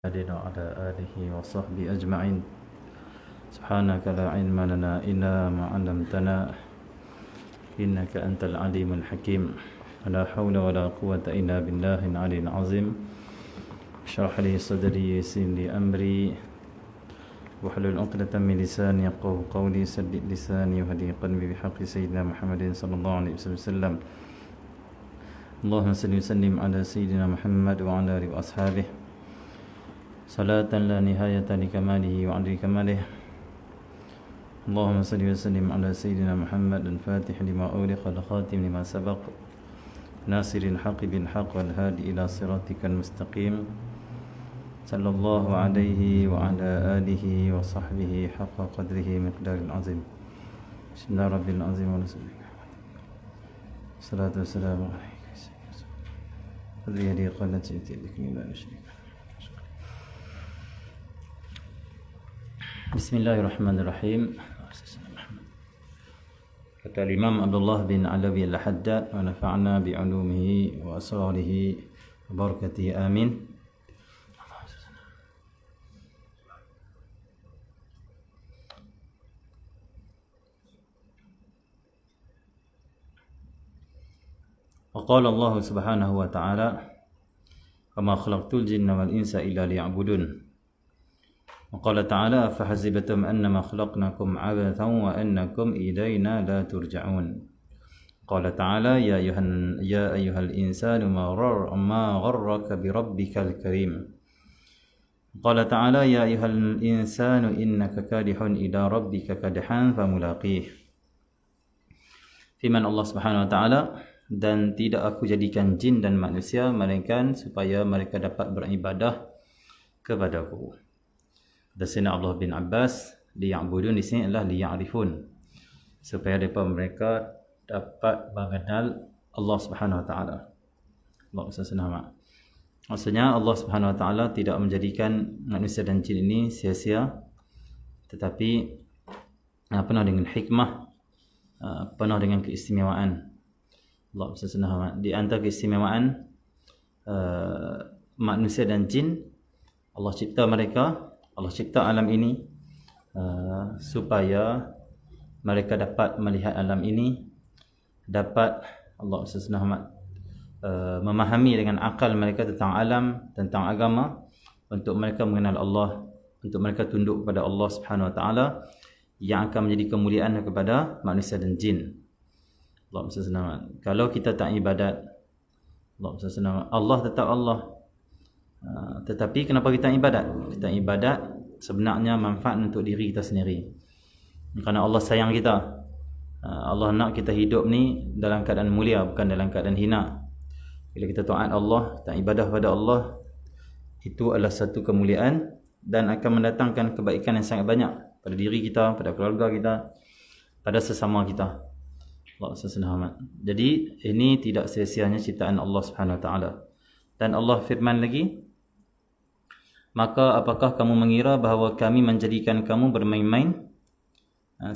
وعلى آله وصحبه أجمعين. سبحانك لا علم لنا إلا ما علمتنا إنك أنت العليم الحكيم. لا حول ولا قوة إلا بالله العلي العظيم. اشرح لي صدري ويسر لي أمري واحلل عقدة من لساني يفقهوا قولي سدد لساني وهدي قلبي بحق سيدنا محمد صلى الله عليه وسلم. اللهم صل وسلم على سيدنا محمد وعلى آله وأصحابه صلاة لا نهاية لكماله وعدل كماله. اللهم صل وسلم على سيدنا محمد الفاتح لما أغلق الخاتم لما سبق ناصر الحق بالحق والهادي إلى صراطك المستقيم صلى الله عليه وعلى آله وصحبه حق قدره مقدار العظيم. بسم الله رب العظيم ورسوله الصلاة والسلام عليك قدر يدي قلت سيدي بكم لا نشرك. Bismillahirrahmanirrahim. Kata Imam Abdullah bin Alawi al-Haddad, wa nafa'na bi'ulumihi wa asrarihi wa barakatihi amin. Wa qala Allah subhanahu wa ta'ala, wa ma khalaqtul jinna wal insa illa liya'budun. وقال تعالى فحسبتم أنما خلقناكم عبثا وأنكم إلينا لا ترجعون. قال تعالى يا أيها الإنسان ما غرك بربك الكريم. قال تعالى يا أيها الإنسان إنك كادح إلى ربك كدحا فملاقيه. Firman Allah Subhanahu wa taala, dan tidak aku jadikan jin dan manusia melainkan supaya mereka dapat beribadah kepadaku. Dasina Allah bin Abbas, liya'budun di sini adalah liya'rifun, supaya mereka dapat mengenal Allah Subhanahu wa taala. Allah SWT. Maksudnya Allah Subhanahu wa taala tidak menjadikan manusia dan jin ini sia-sia, tetapi penuh dengan hikmah, penuh dengan keistimewaan. Allah SWT. Di antara keistimewaan manusia dan jin, Allah cipta mereka, Allah cipta alam ini supaya mereka dapat melihat alam ini, dapat Allah SWT memahami dengan akal mereka tentang alam, tentang agama, untuk mereka mengenal Allah, untuk mereka tunduk kepada Allah Subhanahu wa taala yang akan menjadi kemuliaan kepada manusia dan jin. Allah SWT. Kalau kita tak ibadat, Allah SWT, Allah tetap Allah. Tetapi kenapa kita ibadat? Kita ibadat sebenarnya manfaat untuk diri kita sendiri, kerana Allah sayang kita. Allah nak kita hidup ni dalam keadaan mulia, bukan dalam keadaan hina. Bila kita taat Allah, tak ibadah pada Allah, itu adalah satu kemuliaan dan akan mendatangkan kebaikan yang sangat banyak pada diri kita, pada keluarga kita, pada sesama kita. Allah SWT. Jadi ini tidak sia-sianya ciptaan Allah Subhanahu wa taala. Dan Allah firman lagi, maka apakah kamu mengira bahawa kami menjadikan kamu bermain-main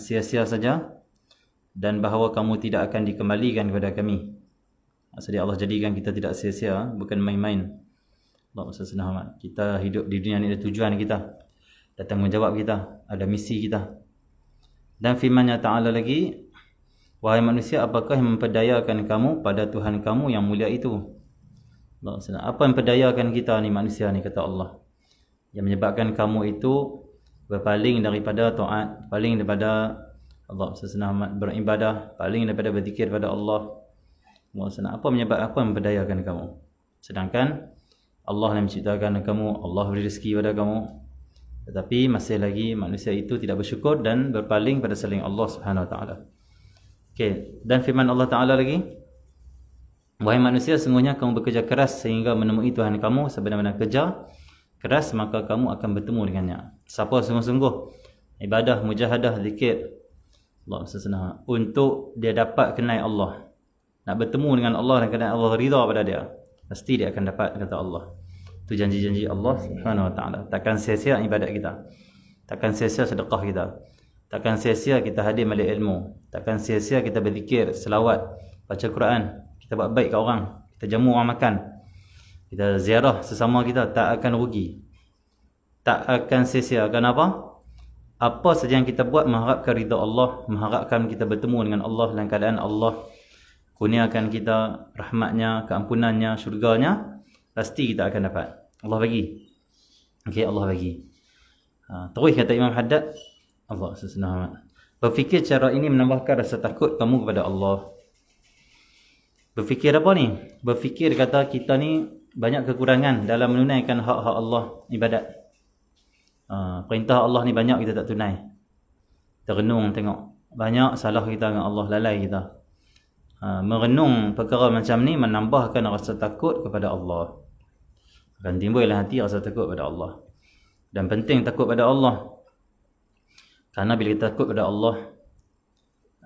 sia-sia saja, dan bahawa kamu tidak akan dikembalikan kepada kami? Maksudnya Allah jadikan kita tidak sia-sia, bukan main-main. Allah SWT. Kita hidup di dunia ini ada tujuan kita, ada tanggungjawab kita, ada misi kita. Dan firman-Nya Ta'ala lagi, wahai manusia, apakah yang memperdayakan kamu pada Tuhan kamu yang mulia itu? Allah SWT. Apa yang memperdayakan kita ni manusia ni, kata Allah, yang menyebabkan kamu itu berpaling daripada taat, paling daripada Allah SWT beribadah, paling daripada berzikir pada Allah. Apa memperdayakan kamu? Sedangkan Allah yang menciptakan kamu, Allah beri rezeki pada kamu, tetapi masih lagi manusia itu tidak bersyukur dan berpaling pada selain Allah Subhanahu wa taala. Okey, dan firman Allah Taala lagi, wahai manusia, sungguhnya kamu bekerja keras sehingga menemui Tuhan kamu. Sebenarnya kerja keras, maka kamu akan bertemu dengannya. Siapa sungguh-sungguh ibadah, mujahadah, zikir Allah SWT untuk dia dapat kenal Allah, nak bertemu dengan Allah dan keadaan Allah ridha pada dia, pasti dia akan dapat, kata Allah. Itu janji-janji Allah Subhanahu wa taala. Takkan sia-sia ibadat kita, takkan sia-sia sedekah kita, takkan sia-sia kita hadir majlis ilmu, takkan sia-sia kita berzikir, selawat, baca Quran, kita buat baik kat orang, kita jamu orang makan, kita ziarah sesama kita, tak akan rugi. tak akan sia-sia. Kenapa? Apa saja yang kita buat mengharapkan ridha Allah, mengharapkan kita bertemu dengan Allah dalam keadaan Allah kurniakan kita rahmatnya, keampunannya, syurganya, pasti kita akan dapat. Allah bagi. Okey, Allah bagi. Terus kata Imam Haddad, Allah subhanahu. Berfikir cara ini menambahkan rasa takut kamu kepada Allah. Berfikir apa ni? Berfikir kata kita ni banyak kekurangan dalam menunaikan hak-hak Allah, ibadat. Perintah Allah ni banyak kita tak tunai. Terenung tengok. Banyak salah kita dengan Allah, lalai kita. Merenung perkara macam ni menambahkan rasa takut kepada Allah. Akan timbul dalam hati rasa takut kepada Allah. Dan penting takut pada Allah. Karena bila kita takut pada Allah,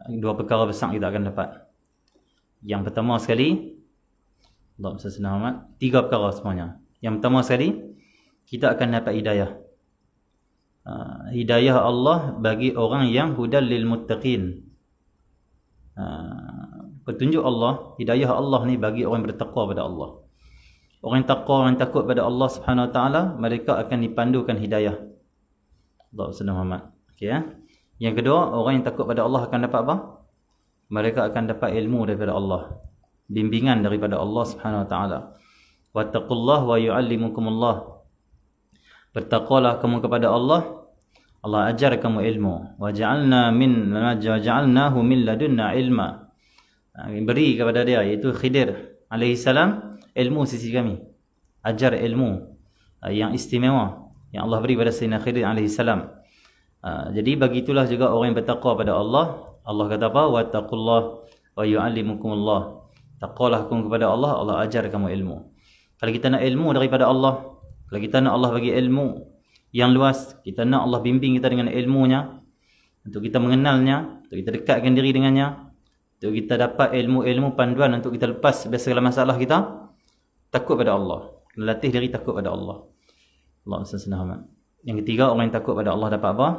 dua perkara besar kita akan dapat. Yang pertama sekali, Allah SWT, tiga perkara semuanya. Yang pertama sekali, kita akan dapat hidayah. Hidayah Allah bagi orang yang hudal lil muttaqin. Petunjuk Allah, hidayah Allah ni bagi orang yang bertakwa pada Allah. Orang yang takwa, orang yang takut pada Allah Subhanahu Wa Taala, mereka akan dipandukan hidayah. Allah SWT. Okey ya. Yang kedua, orang yang takut pada Allah akan dapat apa? Mereka akan dapat ilmu daripada Allah, bimbingan daripada Allah Subhanahu Wa Taala. Wattaqullah wa yu'allimukumullah. Bertakwalah kamu kepada Allah, Allah ajar kamu ilmu. Waja'alnahu min ladunna ilma. Beri kepada dia, iaitu Khidir alaihi salam, ilmu sisi kami. Ajar ilmu yang istimewa yang Allah beri pada Sayyidina Khidir alaihi salam. Jadi begitulah juga orang yang bertakwa pada Allah. Allah kata apa? Wattaqullah wa yu'allimukumullah. Taqwalah kamu kepada Allah, Allah ajar kamu ilmu. Kalau kita nak ilmu daripada Allah, kalau kita nak Allah bagi ilmu yang luas, kita nak Allah bimbing kita dengan ilmunya, untuk kita mengenalnya, untuk kita dekatkan diri dengannya, untuk kita dapat ilmu-ilmu panduan untuk kita lepas segala masalah kita, takut pada Allah. Latih diri takut pada Allah. Allah SWT. Yang ketiga, orang yang takut pada Allah dapat apa?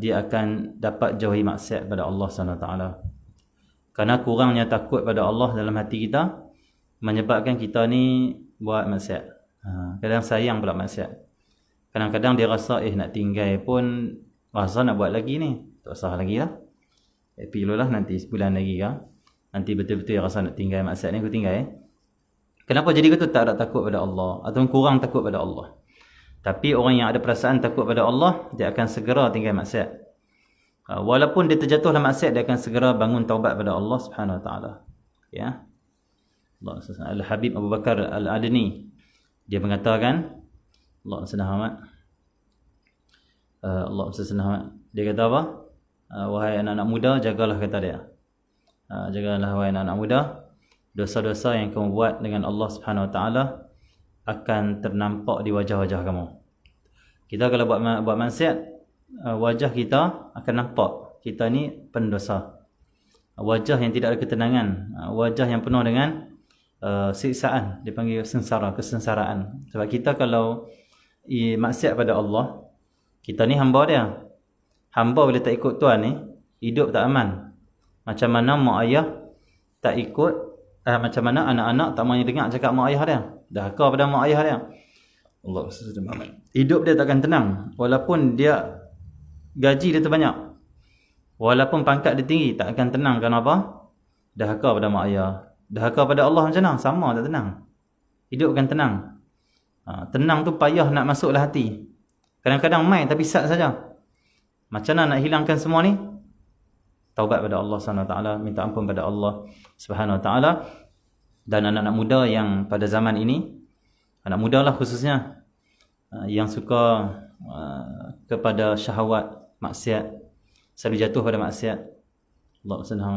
Dia akan dapat jauhi maksiat pada Allah SWT. Karena kurangnya takut pada Allah dalam hati kita menyebabkan kita ni buat maksiat. Kadang sayang pula maksiat. Kadang-kadang dia rasa nak tinggal pun rasa nak buat lagi ni, tak usah lagi lah. Happy dulu lah, nanti sebulan lagi kan. Nanti betul-betul rasa nak tinggal maksiat ni, aku tinggal. Kenapa jadi kata tak ada takut pada Allah atau kurang takut pada Allah? Tapi orang yang ada perasaan takut pada Allah, dia akan segera tinggal maksiat. Walaupun dia terjatuh dalam maksiat, dia akan segera bangun taubat pada Allah Subhanahu Wa Taala. Ya. Al-Habib Abu Bakar Al-Adni, dia mengatakan, Allah SWT, dia kata apa? Wahai anak-anak muda, jagalah, kata dia. Jagalah wahai anak-anak muda, dosa-dosa yang kamu buat dengan Allah Subhanahu Wa Taala akan ternampak di wajah-wajah kamu. Kita kalau buat maksiat, wajah kita akan nampak kita ni pendosa. Wajah yang tidak ada ketenangan, wajah yang penuh dengan siksaan, dipanggil sengsara, kesengsaraan. Sebab kita kalau maksiat pada Allah, kita ni hamba dia. Hamba bila tak ikut Tuhan ni, hidup tak aman. Macam mana mak ayah tak ikut, macam mana anak-anak tak mahu dengar cakap mak ayah dia, dahaka pada mak ayah dia. Allah SWT. Hidup dia takkan tenang. Walaupun dia gaji dia terbanyak, walaupun pangkat dia tinggi, tak akan tenang. Kenapa? Dahaka pada mak ayah. Dahaka pada Allah macam mana? Sama, tak tenang. Hidup akan tenang. Tenang tu payah nak masuklah hati. Kadang-kadang main tapi sat saja. Macam mana nak hilangkan semua ni? Taubat pada Allah SWT, minta ampun pada Allah Subhanahu Wa Taala. Dan anak-anak muda yang pada zaman ini, anak muda lah khususnya, yang suka kepada syahwat, maksiat, selalu jatuh pada maksiat, Allah SWT,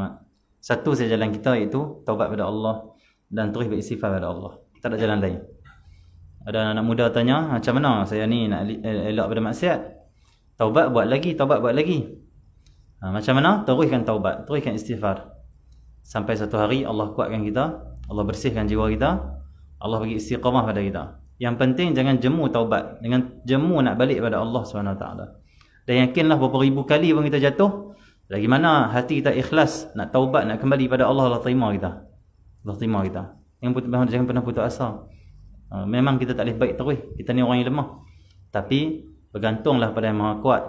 satu saja jalan kita, iaitu taubat pada Allah dan terus beristighfar pada Allah. Tak ada jalan lain. Ada anak muda tanya, macam mana saya ni nak elak pada maksiat? Taubat buat lagi, taubat buat lagi. Macam mana? Teruskan taubat, teruskan istighfar. Sampai satu hari Allah kuatkan kita, Allah bersihkan jiwa kita, Allah bagi istiqamah pada kita. Yang penting jangan jemu taubat, dengan jemu nak balik pada Allah SWT. Dan yakinlah berapa ribu kali pun kita jatuh, lagi mana hati kita ikhlas nak taubat, nak kembali pada Allah, Allah terima kita. Allah terima kita. Jangan pernah putus asa. Memang kita tak boleh baik terus, kita ni orang yang lemah. Tapi bergantunglah pada Yang Maha Kuat.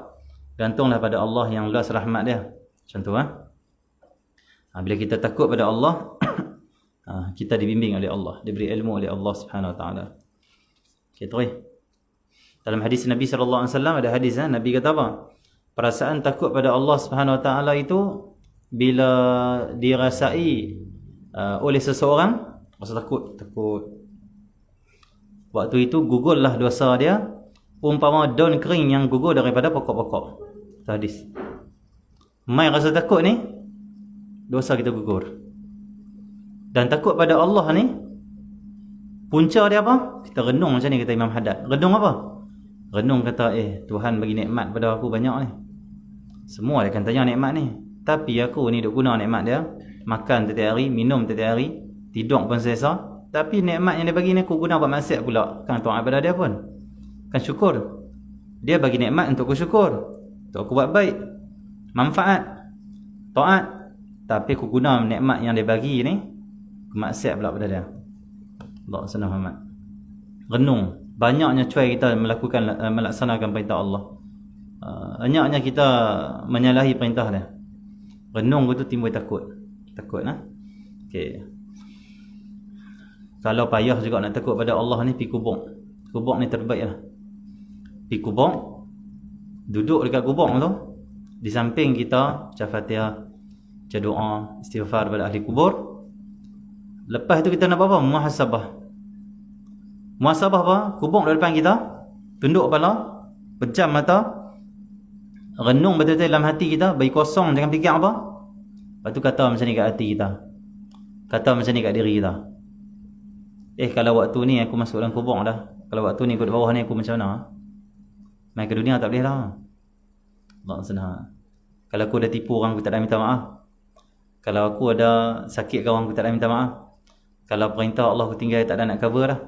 Gantunglah pada Allah yang luas rahmat dia. Macam tu bila kita takut pada Allah, kita dibimbing oleh Allah, diberi ilmu oleh Allah Subhanahu Wa Taala. Okey, terus. Dalam hadis Nabi sallallahu alaihi wasallam ada hadis Nabi kata apa? Perasaan takut pada Allah Subhanahu Wa Taala itu bila dirasai oleh seseorang, rasa takut. Waktu itu gugurlah dosa dia, umpama daun kering yang gugur daripada pokok-pokok. Hadis. Mai rasa takut ni, dosa kita gugur. Dan takut pada Allah ni, punca dia apa? Kita renung macam ni, kata Imam Haddad. Renung apa? Renung kata, Tuhan bagi nikmat pada aku banyak ni. Semua dia akan tanya nikmat ni. Tapi aku ni duk guna nikmat dia. Makan setiap hari, minum setiap hari, tidur pun selesa. Tapi nikmat yang dia bagi ni aku guna buat maksiat pula. Kan taat pada dia pun. Kan syukur. Dia bagi nikmat untuk aku syukur. Untuk aku buat baik. Manfaat. Taat. Tapi aku guna nikmat yang dia bagi ni, aku maksiat pula pada dia. Allah SWT. Renung. Banyaknya cuai kita melaksanakan perintah Allah. Banyaknya kita menyalahi perintah dia. Renung itu timbul takut. Takut Okey. Kalau payah juga nak takut pada Allah ni, pergi kubur. Kubur ni terbaik lah. Pergi kubur, duduk dekat kubur tu, di samping kita baca Fatihah, baca doa, istighfar pada ahli kubur. Lepas tu kita nak apa? Muhasabah. Muhasabah apa? Kubur di depan kita, tunduk kepala, pejam mata, renung betul-betul dalam hati kita, bagi kosong, jangan fikir apa. Lepas tu kata macam ni kat hati kita, kata macam ni kat diri kita, kalau waktu ni aku masuk dalam kubur dah, kalau waktu ni aku di bawah ni, aku macam mana? Main ke dunia tak boleh lah. Allah SWT. Kalau aku dah tipu orang, aku tak ada minta maaf. Kalau aku ada sakit kawan, aku tak ada minta maaf. Kalau perintah Allah aku tinggal, tak ada nak cover dah.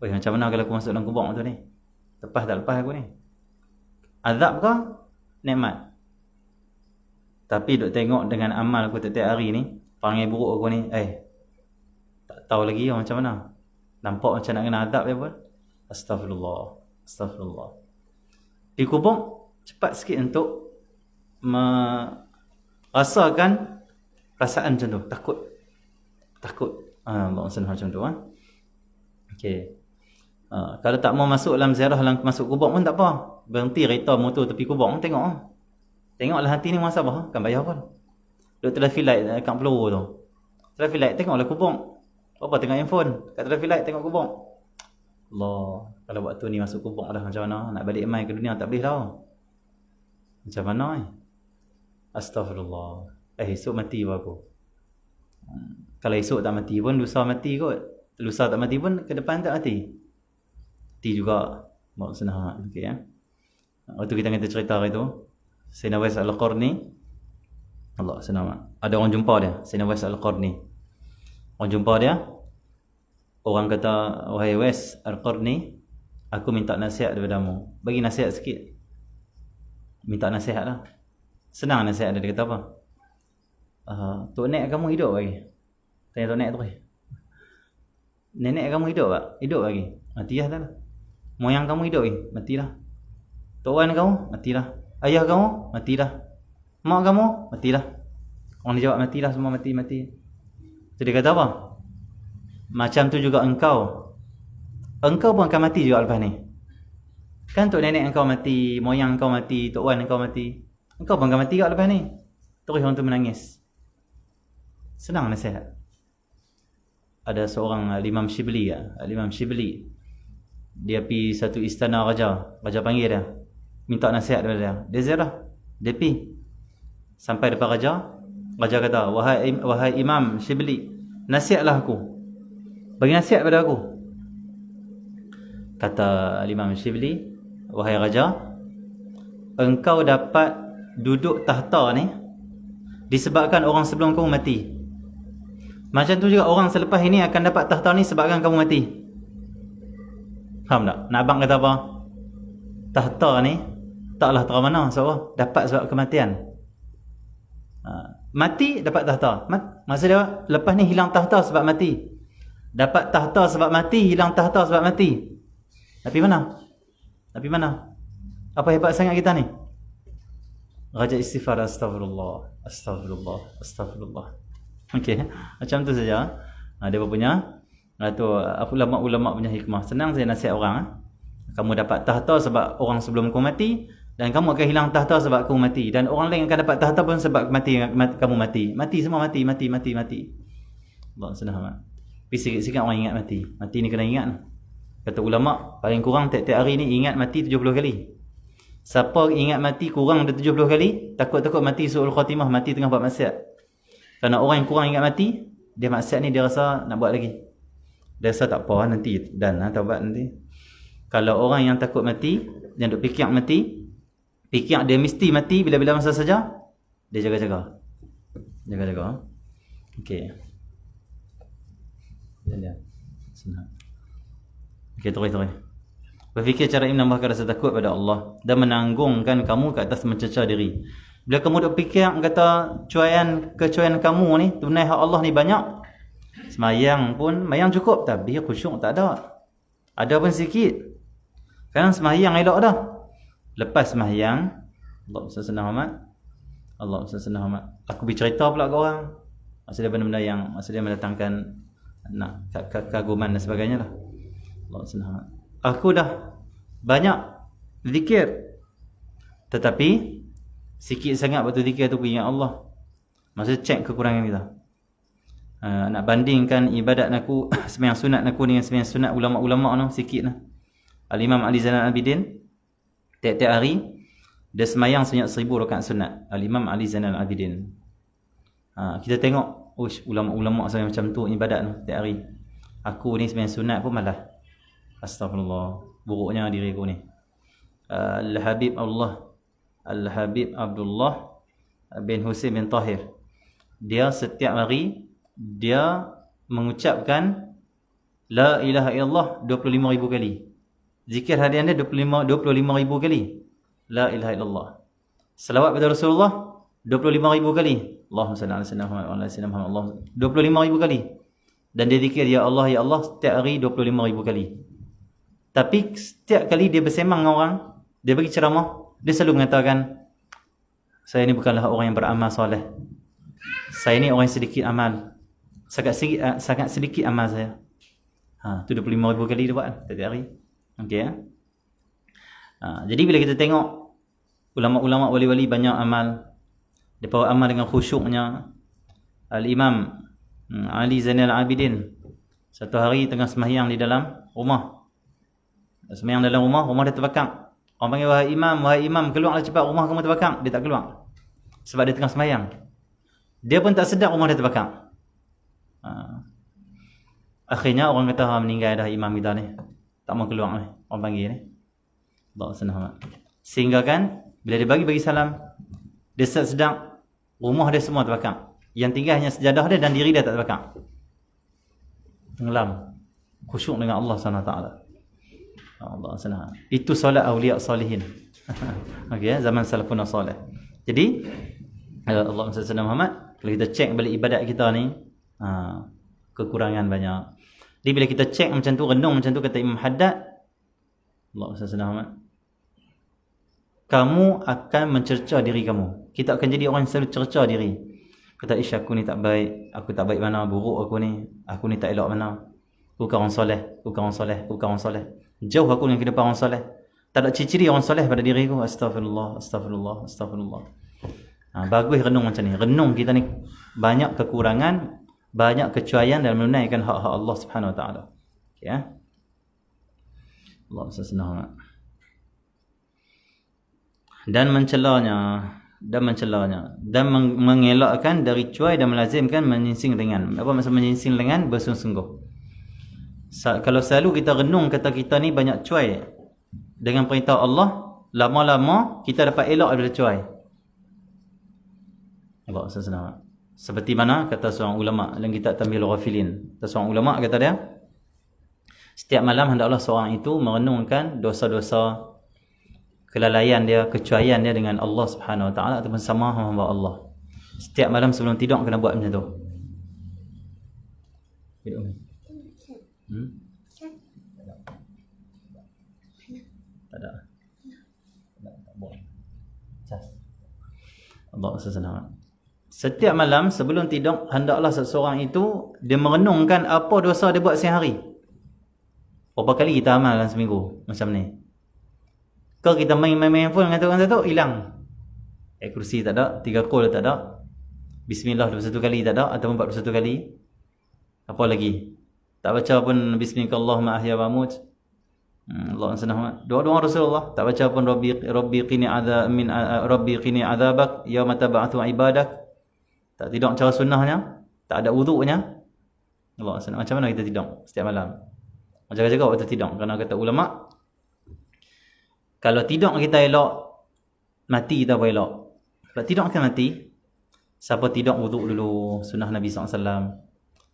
Macam mana kalau aku masuk dalam kubur tu ni? Lepas tak lepas aku ni? Azab ke? Nikmat. Tapi duk tengok dengan amal aku setiap hari ni, perangai buruk aku ni, tak tahu lagi macam mana. Nampak macam nak kena azab dia pun. Astaghfirullah. Astaghfirullah. Di kubur, cepat sikit untuk merasakan perasaan macam tu. Takut. Allah SWT macam tu. Okey. Kalau tak mau masuk dalam ziarah, masuk kubur pun tak apa. Berhenti kereta motor tepi kubur, tengok. Tengoklah hati ni muhasabah, kan bayar pun. Duk traffic light kat peluru tu. Traffic light, tengoklah kubur. Apa tengok handphone? Kat traffic light tengok kubur. Allah, kalau waktu ni masuk kubur dah macam mana? Nak balik mai ke dunia tak boleh dah. Macam mana Astaghfirullah. Esok mati pun aku. Kalau esok tak mati pun lusa mati kot. Lusa tak mati pun ke depan tak mati. Mati juga. Bawa senang. Okay, waktu kita cerita itu, Sayyidina Uwais Al-Qarni, Allah senang. Ada orang jumpa dia, Sayyidina Uwais Al-Qarni. Orang jumpa dia, orang kata, wahai Uwais Al-Qarni, aku minta nasihat daripada-Mu. Bagi nasihat sikit. Minta nasihat lah. Senang nasihat dia kata apa? Tok Nek kamu hidup lagi? Tanya Tok Nek tu. Nenek kamu hidup tak? Hidup lagi? Mati dah. Moyang kamu hidup lagi? Mati dah. Tok Wan kamu? Mati dah. Ayah kamu? Mati dah. Mak kamu? Mati dah. Orang dia jawab mati dah, semua mati. Jadi dia kata apa? Macam tu juga engkau pun akan mati juga lepas ni. Kan tok nenek engkau mati, moyang engkau mati, tok wan engkau mati. Engkau pun akan mati juga lepas ni. Terus orang tu menangis. Senang nasihat. Ada seorang Imam Shibli. Imam Shibli. Dia pergi satu istana raja. Raja panggil dia. Minta nasihat daripada dia. Dia ziarah. Dia pergi. Sampai depan raja. Raja kata, wahai Imam Shibli, nasihatlah aku. Bagi nasihat pada aku. Kata Imam Shibli, wahai raja, engkau dapat duduk tahta ni disebabkan orang sebelum kamu mati. Macam tu juga orang selepas ini akan dapat tahta ni sebabkan kamu mati. Faham tak? Nak abang kata apa? Tahta ni taklah terang mana sebab dapat sebab kematian. Mati dapat tahta. Maksudnya lepas ni hilang tahta sebab mati. Dapat tahta sebab mati, hilang tahta sebab mati. Tapi mana? Tapi mana? Apa hebat sangat kita ni? Raja istighfar, astagfirullah, astagfirullah, astagfirullah. Okey, macam tu saja. Dia punya tu ulama-ulama punya hikmah. Senang saya nasihat orang. Kamu dapat tahta sebab orang sebelum kamu mati, dan kamu akan hilang tahta sebab kamu mati, dan orang lain akan dapat tahta pun sebab kamu mati. Mati semua mati. Allah senang. Tapi sikit-sikit orang ingat mati. Mati ni kena ingat. Kata ulama, paling kurang tiap-tiap hari ni ingat mati 70 kali. Siapa ingat mati kurang dari 70 kali, takut-takut mati su'ul khatimah, mati tengah buat maksiat. Kerana orang yang kurang ingat mati, dia maksiat ni dia rasa nak buat lagi. Dia rasa tak apa nanti dan taubat nanti. Kalau orang yang takut mati, yang duk fikir mati, fikir dia mesti mati bila-bila masa saja, dia jaga-jaga. Jaga-jaga. Okey. Ya. Senang. Okey, terus. Berfikir cara ini menambahkan rasa takut pada Allah dan menanggungkan kamu ke atas mencecah diri. Bila kamu duk fikir kata kecuaian kamu ni, tunai hak Allah ni banyak. Semayang cukup tapi khusyuk tak ada. Ada pun sikit. Kadang semayang elok dah. Lepas semayang, Allah senang amat. Aku bercerita pula ke orang. Maksudnya benda-benda yang maksudnya mendatangkan nak kekaguman dan sebagainya lah. Allah senang amat. Aku dah banyak zikir, tetapi sikit sangat waktu zikir tu aku ingat Allah. Maksudnya cek kekurangan kita. Nak bandingkan ibadat aku sembahyang sunat aku dengan sembahyang sunat ulama-ulama tu sikit lah. Al-Imam Ali Zainal Abidin tiap-tiap hari dia sembahyang sebanyak 1000 rakaat sunat. Al-Imam Ali Zainal Abidin. Kita tengok ulama-ulama sembahyang macam tu ibadat tu tiap hari. Aku ni sembahyang sunat pun malah. Astagfirullah, buruknya diriku ni. Al-Habib Abdullah bin Husain bin Tahir, dia setiap hari dia mengucapkan la ilaha illallah 25,000 kali. Zikir harian dia 25,000 kali. La ilaha illallah. Selawat pada Rasulullah 25,000 kali. Allahumma salli ala sayyidina Muhammad wa ala sayyidina Muhammad. 25,000 kali. Dan dia zikir ya Allah setiap hari 25,000 kali. Tapi setiap kali dia bersemang dengan orang, dia bagi ceramah, dia selalu mengatakan, saya ni bukanlah orang yang beramal soleh. Saya ni orang yang sedikit amal. Sangat sedikit amal saya. Tu 25,000 kali dia buat setiap hari. Okey ya. Jadi bila kita tengok ulama-ulama wali-wali banyak amal, depa amal dengan khusyuknya. Al-Imam Ali Zainal Abidin satu hari tengah sembahyang di dalam rumah. Sembahyang dalam rumah dia terbakar. Orang panggil wahai imam, keluarlah cepat, rumah kamu terbakar. Dia tak keluar sebab dia tengah sembahyang. Dia pun tak sedar rumah dia terbakar. Akhirnya orang kata meninggal dah imam kita ni, tak mau keluar ni, orang panggil ni. Allah senang. Sehingga kan bila dia bagi salam, dia sedang rumah dia semua terbakar. Yang tinggal hanya sejadah dia dan diri dia tak terbakar. Tenggelam. Khusyuk dengan Allah SWT. Allah senang. Itu solat awliya salihin. Okey, zaman salafun salih. Jadi Allah SWT Muhammad, kalau kita cek balik ibadat kita ni, kekurangan banyak. Jadi bila kita cek macam tu, renung macam tu, kata Imam Haddad, Allah SWT Muhammad, kamu akan mencerca diri kamu. Kita akan jadi orang yang selalu cerca diri. Kata aku ni tak baik, aku tak baik mana, buruk aku ni tak elok mana. Aku orang soleh. Jauh aku dengan kehidupan orang soleh. Tak ada ciri-ciri orang soleh pada diriku. Astagfirullah. Bagus renung macam ni. Renung kita ni banyak kekurangan, banyak kecuaian dalam menunaikan hak-hak Allah Subhanahu Wa Taala. Okey ya. Allah senang. Dan mengelakkan dari cuai dan melazimkan menyingsing ringan. Apa maksud menyingsing ringan? Bersungguh-sungguh. Kalau selalu kita renung kata kita ni banyak cuai dengan perintah Allah, lama-lama kita dapat elak daripada cuai. Allah senang. Seperti mana kata seorang ulama dalam kitab Tamyizul Ghafilin. Seorang ulama kata dia, setiap malam hendaklah seorang itu merenungkan dosa-dosa, kelalaian dia, kecuaian dia dengan Allah Subhanahu Wa Taala ataupun sama hamba Allah. Setiap malam sebelum tidur kena buat macam tu. Tak ada. Tak boleh. Allah SWT. Setiap malam sebelum tidur, hendaklah seseorang itu dia merenungkan apa dosa dia buat siang hari. Berapa kali kita amal dalam seminggu macam ni? Kalau kita main handphone dengan orang tu hilang. Kursi tak ada, 3 call tak ada. Bismillah 21 kali tak ada ataupun 41 kali. Apa lagi? Tak baca pun bismillahirrahmanirrahim ahya wa amut. Allah SWT. Doa-doa Rasulullah tak baca pun rabbi qini adzab min rabbi qini adzabak yauma tab'atsu ibadak. Tak tidur cara sunnahnya, tak ada wuduknya. Allah SWT. Macam mana kita tidur setiap malam? Jaga-jaga waktu tidur. Kerana kata ulama, kalau tidur kita elok, mati kita pun elok. Kalau tidur kita mati, siapa tidur wuduk dulu, sunnah Nabi SAW.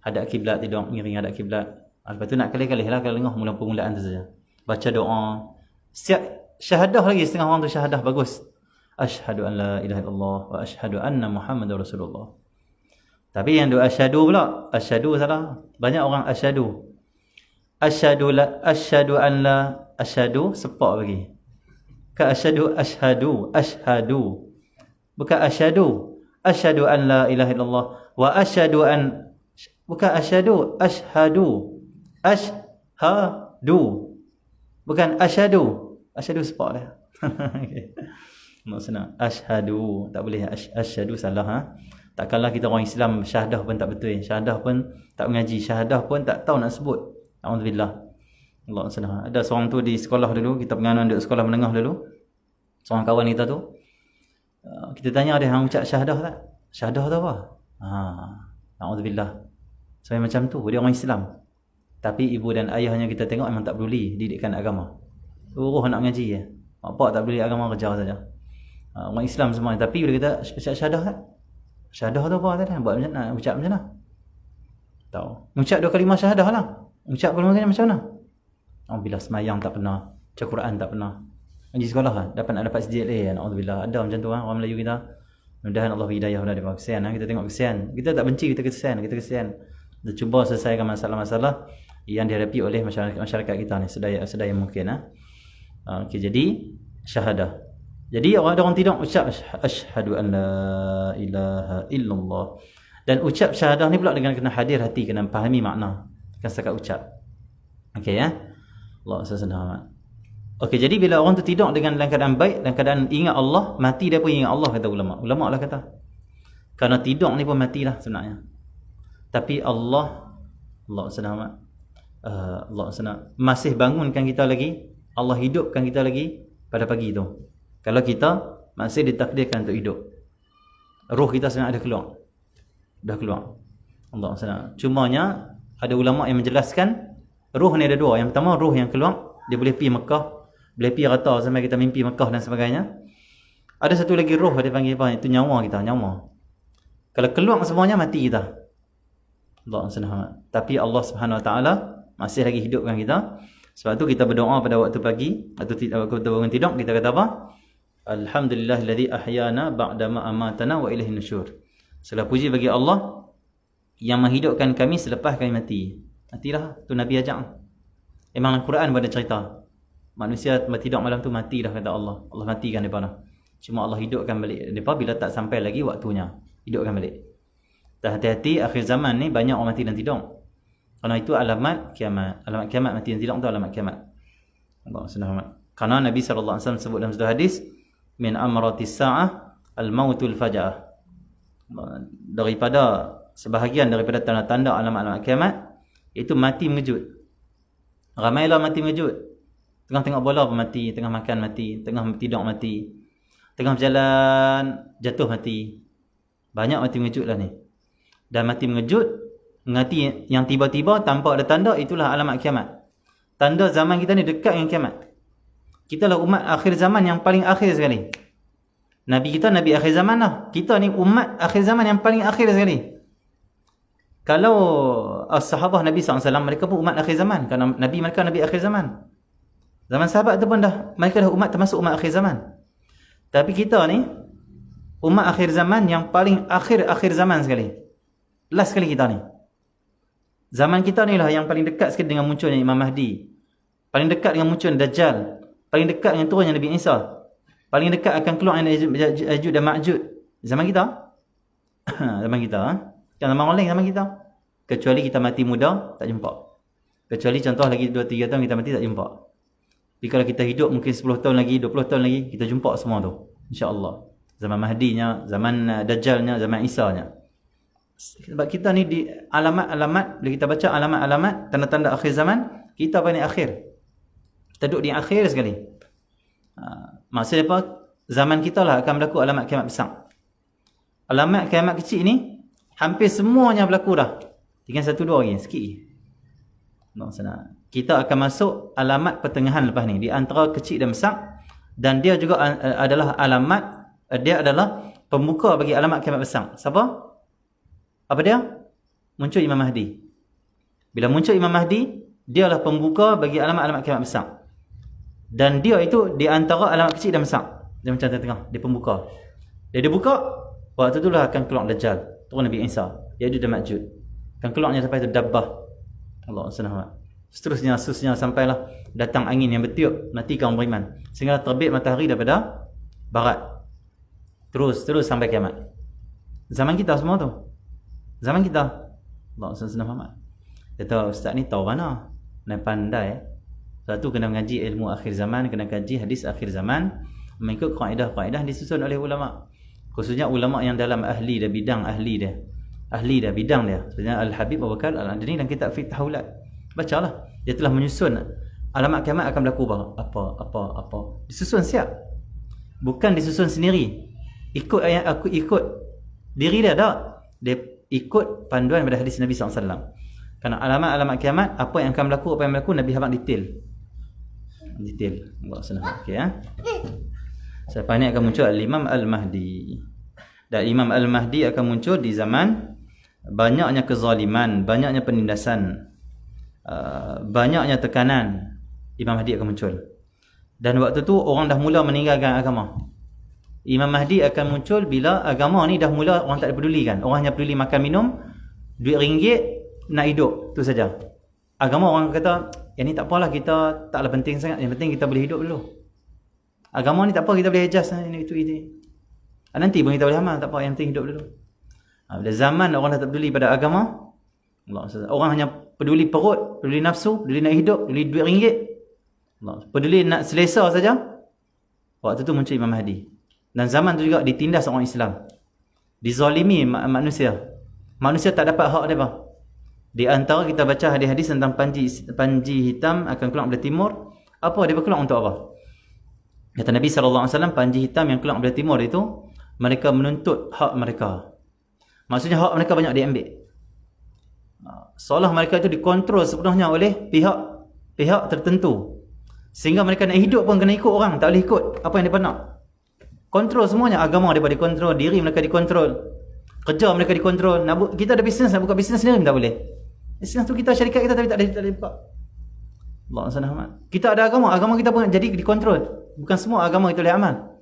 Hadap kiblat, tidur miring hadap kiblat. Lepas tu nak kali-kali lah kalau lengah mula permulaan tu saja. Baca doa. Setiap syahadah lagi, setengah orang tu syahadah bagus. Asyhadu an la ilaha illallah wa asyhadu anna Muhammadar Rasulullah. Tapi yang doa asyhadu pula, asyhadu salah. Banyak orang asyhadu. Asyhadu an la, asyhadu sepak bagi. Ka asyhadu. Bukan asyhadu. Asyhadu an la ilaha illallah wa asyhadu an, bukan asyhadu, asyhadu. Asyhadu. Bukan asyhadu. Asyhadu sepak dah. Okay. Maksudnya asyhadu, tak boleh asyhadu salah ha. Takkanlah kita orang Islam syahadah pun tak betul, syahadah pun tak mengaji, syahadah pun tak tahu nak sebut. Alhamdulillah. Allah SWT. Ada seorang tu di sekolah dulu, kita pengajian di sekolah menengah dulu. Seorang kawan kita tu, kita tanya dia, hang ucap syahadah tak? Syahadah tu apa? Alhamdulillah. Sampai macam tu, dia orang Islam. Tapi ibu dan ayahnya kita tengok memang tak peduli didikan agama. Suruh nak mengaji ya. Bapak tak peduli agama, kerja saja. Orang Islam semua. Tapi bila kita syahadah tak? Syahadah tu apa tadi? Buat macam mana? Ucap macam mana? Tahu. Ucap 2 kalimah syahadah lah. Ucap kalimah macam mana? Alhamdulillah, semayang tak pernah, baca Quran tak pernah. Ngaji sekolah kan? Dapat sijil alhamdulillah. Ada macam tu kan orang Melayu kita. Mudah-mudahan Allah beri hidayah pada mereka. Kesian kita tengok kesian. Kita tak benci, kita kesian. Kita cuba selesaikan masalah-masalah yang dihadapi oleh masyarakat kita ni sedaya mungkin Okey, jadi syahadah. Jadi orang tidur ucap asyhadu an la ilaha illallah. Dan ucap syahadah ni pula dengan kena hadir hati, kena fahami makna. Bukan setakat ucap. Okey ya. Allah SWT. Okey, jadi bila orang tu tidur dengan dalam keadaan baik, dalam keadaan ingat Allah, mati dia pun ingat Allah, kata ulama. Ulama lah kata. Kerana tidur ni pun matilah sebenarnya. Tapi Allah SWT masih bangunkan kita lagi, Allah hidupkan kita lagi pada pagi tu. Kalau kita masih ditakdirkan untuk hidup, roh kita sebenarnya dah keluar. Allah SWT. Cumanya ada ulama yang menjelaskan roh ni ada 2. Yang pertama, roh yang keluar, dia boleh pergi Mekah, boleh pergi rata sampai kita mimpi Mekah dan sebagainya. Ada satu lagi roh, dia panggil apa? Itu nyawa kita, nyawa. Kalau keluar semuanya, mati kita. Allah SWT. Tapi Allah SWT masih lagi hidupkan kita. Sebab tu kita berdoa pada waktu pagi atau waktu bangun tidur, kita kata apa? Alhamdulillahilladzi ahyana ba'da ma amatana wa ilaihin nusyur. Segala puji bagi Allah yang menghidupkan kami selepas kami mati. Matilah, tu Nabi ajak. Memang Al-Quran pada cerita manusia tidur malam tu matilah, kata Allah. Allah matikan mereka. Cuma Allah hidupkan balik mereka bila tak sampai lagi waktunya. Hidupkan balik. Dan hati-hati, akhir zaman ni banyak orang mati dan tidur. Kerana itu alamat kiamat. Alamat kiamat, mati dan tidur itu alamat kiamat. Allah SWT. Kerana Nabi SAW sebut dalam satu hadis, min amratis sa'ah al-mautul faja'ah. Daripada sebahagian daripada tanda-tanda alamat-alamat kiamat, itu mati mengejut. Ramailah mati mengejut. Tengah tengok bola pun mati, tengah makan mati, tengah tidur mati, tengah berjalan jatuh mati. Banyak mati mengejut lah ni. Dan mati mengejut, mati yang tiba-tiba tanpa ada tanda, itulah alamat kiamat. Tanda zaman kita ni dekat dengan kiamat. Kita lah umat akhir zaman yang paling akhir sekali. Nabi kita Nabi akhir zaman lah. Kita ni umat akhir zaman yang paling akhir sekali. Kalau sahabat Nabi SAW, mereka pun umat akhir zaman. Kerana Nabi mereka Nabi akhir zaman. Zaman sahabat tu pun mereka dah umat, termasuk umat akhir zaman. Tapi kita ni umat akhir zaman yang paling akhir zaman sekali. Last sekali kita ni. Zaman kita ni lah yang paling dekat sekali dengan munculnya Imam Mahdi. Paling dekat dengan munculnya Dajjal. paling dekat dengan turunnya Nabi Isa, paling dekat akan keluar Ya'juj dan Ma'juj zaman kita. Zaman kita, kan zaman orang lain zaman kita. Kecuali kita mati muda, tak jumpa. Kecuali contoh lagi 2-3 tahun kita mati, tak jumpa. Tapi kalau kita hidup mungkin 10 tahun lagi, 20 tahun lagi, kita jumpa semua tu, insya-Allah. Zaman Mahdinya, zaman Dajjalnya, zaman Isanya. Sebab kita ni di alamat-alamat, bila kita baca alamat-alamat tanda-tanda akhir zaman, kita paling akhir. Kita duduk di akhir sekali. Maksudnya apa? Zaman kita lah akan berlaku alamat kiamat besar. Alamat kiamat kecil ni hampir semuanya berlaku dah. Tinggal 1-2 lagi, sikit lagi. Kita akan masuk alamat pertengahan lepas ni, di antara kecil dan besar. Dan dia juga adalah alamat, dia adalah pembuka bagi alamat kiamat besar. Siapa? Apa dia? Muncul Imam Mahdi. Bila muncul Imam Mahdi, dialah pembuka bagi alamat-alamat kiamat besar. Dan dia itu di antara alamat kecil dan besar. Dia macam tengah-tengah, dia pembuka. Dia buka, waktu itulah akan keluar Dajjal, turun Nabi Isa, Ya'juj dan Ma'juj. Akan keluarnya sampai itu Dabbah. Allah SWT. Seterusnya sampailah datang angin yang bertiup, matikan orang beriman. Sehingga terbit matahari daripada barat. Terus sampai kiamat. Zaman kita semua tu. Zaman kita. Allah SWT. Kata ustaz ni tahu mana? Dan pandai. Sebab tu kena mengaji ilmu akhir zaman, kena kaji hadis akhir zaman, mengikut kaedah-kaedah disusun oleh ulama. Khususnya ulama yang dalam ahli dia, bidang ahli dia. Ahli dia, bidang dia. Sebenarnya Al-Habib Abu Bakar Al-Adani dan kitab Fiqh Tahulat. Bacalah. Dia telah menyusun alamat kiamat akan berlaku apa. Disusun siap. Bukan disusun sendiri. Ikut ayat, aku ikut diri dia tak. Dia ikut panduan daripada hadis Nabi SAW. Kerana alamat-alamat kiamat, apa yang akan berlaku, apa yang berlaku, Nabi habaq detail. Allah senang. Okey ya. Selepas ni akan muncul Imam Al-Mahdi. Dan Imam Al-Mahdi akan muncul di zaman banyaknya kezaliman, banyaknya penindasan, banyaknya tekanan. Imam Mahdi akan muncul. Dan waktu tu orang dah mula meninggalkan agama. Imam Mahdi akan muncul bila agama ni dah mula orang tak peduli kan. Orang hanya peduli makan minum, duit ringgit, nak hidup, tu saja. Agama orang kata, yang ni tak apalah, kita taklah penting sangat, yang penting kita boleh hidup dulu. Agama ni tak apa, kita boleh adjust ini itu. Nanti pun kita boleh amal, tak apa, yang penting hidup dulu. Bila zaman orang dah tak peduli pada agama, orang hanya peduli perut, peduli nafsu, peduli nak hidup, peduli duit ringgit, peduli nak selesa saja. Waktu tu muncul Imam Mahdi. Dan zaman tu juga ditindas orang Islam, dizalimi manusia. Manusia tak dapat hak mereka. Di antara kita baca hadis-hadis tentang panji hitam akan keluar dari timur. Apa dia keluar untuk apa? Kata Nabi SAW, panji hitam yang keluar dari timur itu, mereka menuntut hak mereka. Maksudnya hak mereka banyak diambil. Seolah mereka itu dikontrol sepenuhnya oleh pihak tertentu. Sehingga mereka nak hidup pun kena ikut orang, tak boleh ikut apa yang mereka nak. Kontrol semuanya, agama mereka dikontrol, diri mereka dikontrol, kerja mereka dikontrol. Kita ada bisnes, nak buka bisnes sendiri tak boleh. Bisnes tu kita, syarikat kita, tapi tak boleh buka. Allah SWT. Kita ada agama kita pun jadi dikontrol. Bukan semua agama kita boleh amal.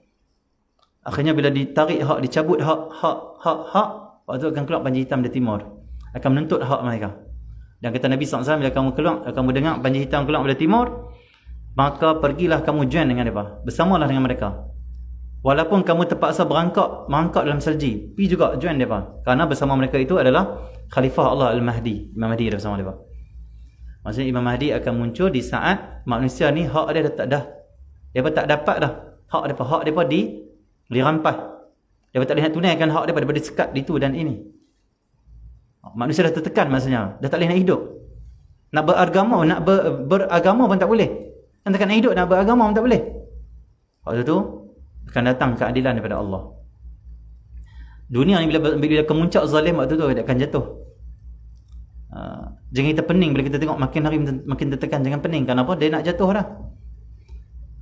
Akhirnya bila ditarik hak, dicabut hak, waktu akan keluar panji hitam dari timur, akan menuntut hak mereka. Dan kata Nabi SAW, bila kamu keluar, kamu dengar panji hitam keluar dari timur, maka pergilah kamu join dengan mereka, bersamalah dengan mereka. Walaupun kamu terpaksa merangkak dalam salji, pergi juga join mereka. Kerana bersama mereka itu adalah Khalifah Allah Al-Mahdi. Imam Mahdi bersama mereka. Maksudnya Imam Mahdi akan muncul di saat manusia ni hak dia dah dia tak dapat dah. Hak dia dirampas. Dia tak boleh nak tunaikan hak dia daripada sekat itu dan ini. Manusia dah tertekan maksudnya. Dah tak boleh nak hidup. Nak beragama pun tak boleh. Nak nak hidup, nak beragama pun tak boleh. Waktu tu akan datang keadilan daripada Allah. Dunia ni bila kemuncak zalim, waktu tu dia akan jatuh. Jangan kita pening bila kita tengok makin hari makin tertekan. Jangan pening. Kenapa? Dia nak jatuh dah.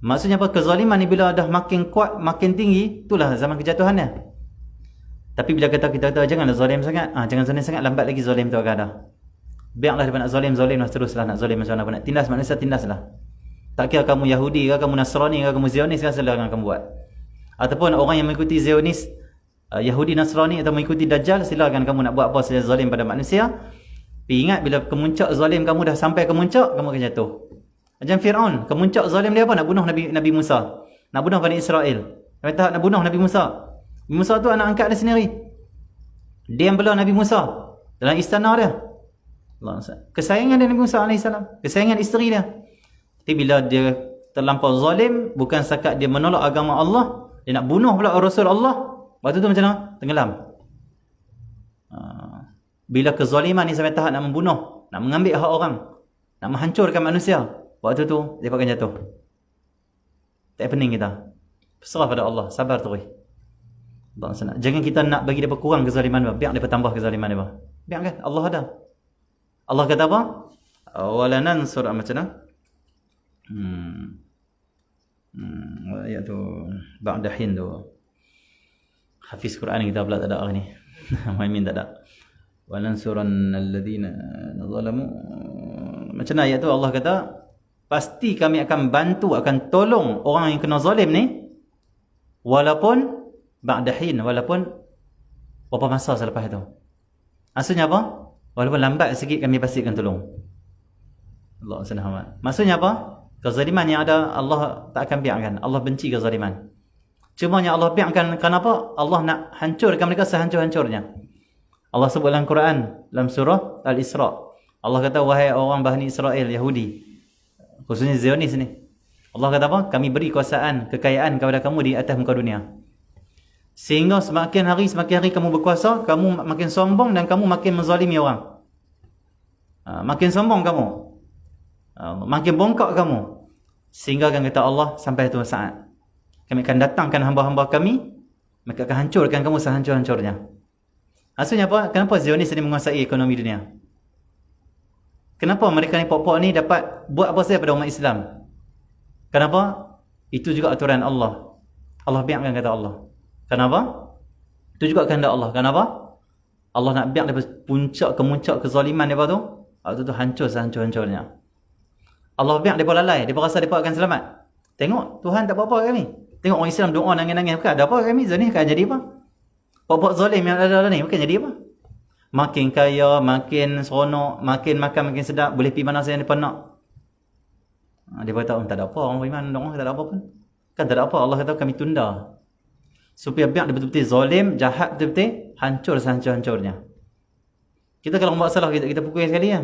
Maksudnya apa? Kezaliman ni bila dah makin kuat, makin tinggi, itulah zaman kejatuhannya. Tapi bila kita kata janganlah zalim sangat, jangan zalim sangat, lambat lagi zalim tu akan ada. Biarlah dia nak zalim lah teruslah, nak zalim macam mana, nak tindas manusia, tindaslah. Tak kira kamu Yahudi ke, kamu Nasrani ke, kamu Zionis ke, silakan kamu buat. Ataupun orang yang mengikuti Zionis, Yahudi, Nasrani atau mengikuti Dajjal, silakan kamu nak buat apa saja zalim pada manusia. Tapi ingat, bila kemuncak zalim kamu dah sampai ke muncak, kamu akan jatuh. Macam Fir'aun, kemuncak zalim dia apa? Nak bunuh Nabi Musa. Nak bunuh Bani Israel. Sampai tahap nak bunuh Nabi Musa. Nabi Musa tu anak angkat dia sendiri. Dia yang bela Nabi Musa dalam istana dia. Kesayangan dia Nabi Musa AS, kesayangan isteri dia. Tapi bila dia terlampau zalim, bukan setakat dia menolak agama Allah, dia nak bunuh pula Rasul Allah. Waktu tu macam mana? Tenggelam. Bila kezaliman ni sampai tahap nak membunuh, nak mengambil hak orang, nak menghancurkan manusia, waktu tu dia akan jatuh. Tak pening kita. Berserah pada Allah, sabar terus. Jangan kita nak bagi dia berkurang kezaliman, biar dia bertambah kezaliman dia. Biarkan, Allah ada. Allah kata apa? Wala nansur, macam mana? Ayat tu ba'da hin tu. Hafiz Quran kita pula tak ada hari ni. Muhaimin tak ada. Wa nansuran alladhina zalamu. Macam mana ayat tu? Allah kata, pasti kami akan bantu, akan tolong orang yang kena zalim ni, walaupun ba'da hin, walaupun berapa masa selepas itu. Maksudnya apa? Walaupun lambat sikit kami pasti akan tolong. Allah SWT. Maksudnya apa? Kezaliman yang ada Allah tak akan biarkan. Allah benci kezaliman. Cuma yang Allah biarkan, kenapa? Allah nak hancurkan mereka sehancur-hancurnya. Allah sebut dalam Quran, dalam surah Al-Isra. Allah kata, wahai orang Bani Israel, Yahudi, khususnya Zionis ni, Allah kata apa? Kami beri kuasaan, kekayaan kepada kamu di atas muka dunia. Sehingga semakin hari kamu berkuasa, kamu makin sombong dan kamu makin menzalimi orang. Makin sombong kamu, makin bongkak kamu. Sehingga akan kata Allah, sampai tu saat kami akan datangkan hamba-hamba kami, mereka akan hancurkan kamu sehancur-hancurnya. Maksudnya apa? Kenapa Zionis ini menguasai ekonomi dunia? Kenapa mereka ni pokok ni dapat buat apa saja pada umat Islam? Kenapa? Itu juga aturan Allah. Allah biarkan, kata Allah. Kenapa? Itu juga kehendak Allah. Kenapa? Allah nak biar daripada kemuncak kezaliman mereka tu, waktu tu hancur sehancur-hancurnya. Allah biar mereka lalai, mereka rasa mereka akan selamat. Tengok, Tuhan tak apa-apa kami. Tengok orang Islam doa nangis-nangis, bukan ada apa kami, Zionis akan jadi apa? Pokok zalim yang ada ni, bukan jadi apa? Makin kaya, makin seronok, makin makan, makin sedap, boleh pergi mana saja yang mereka nak. Dia kata, tak ada apa, orang beriman doa tak ada apa pun. Kan tak ada apa, Allah kata kami tunda. Supaya biar dia betul-betul zalim, jahat betul-betul, hancur sehancur-hancurnya. Kita kalau buat salah, kita pukul sekali ya.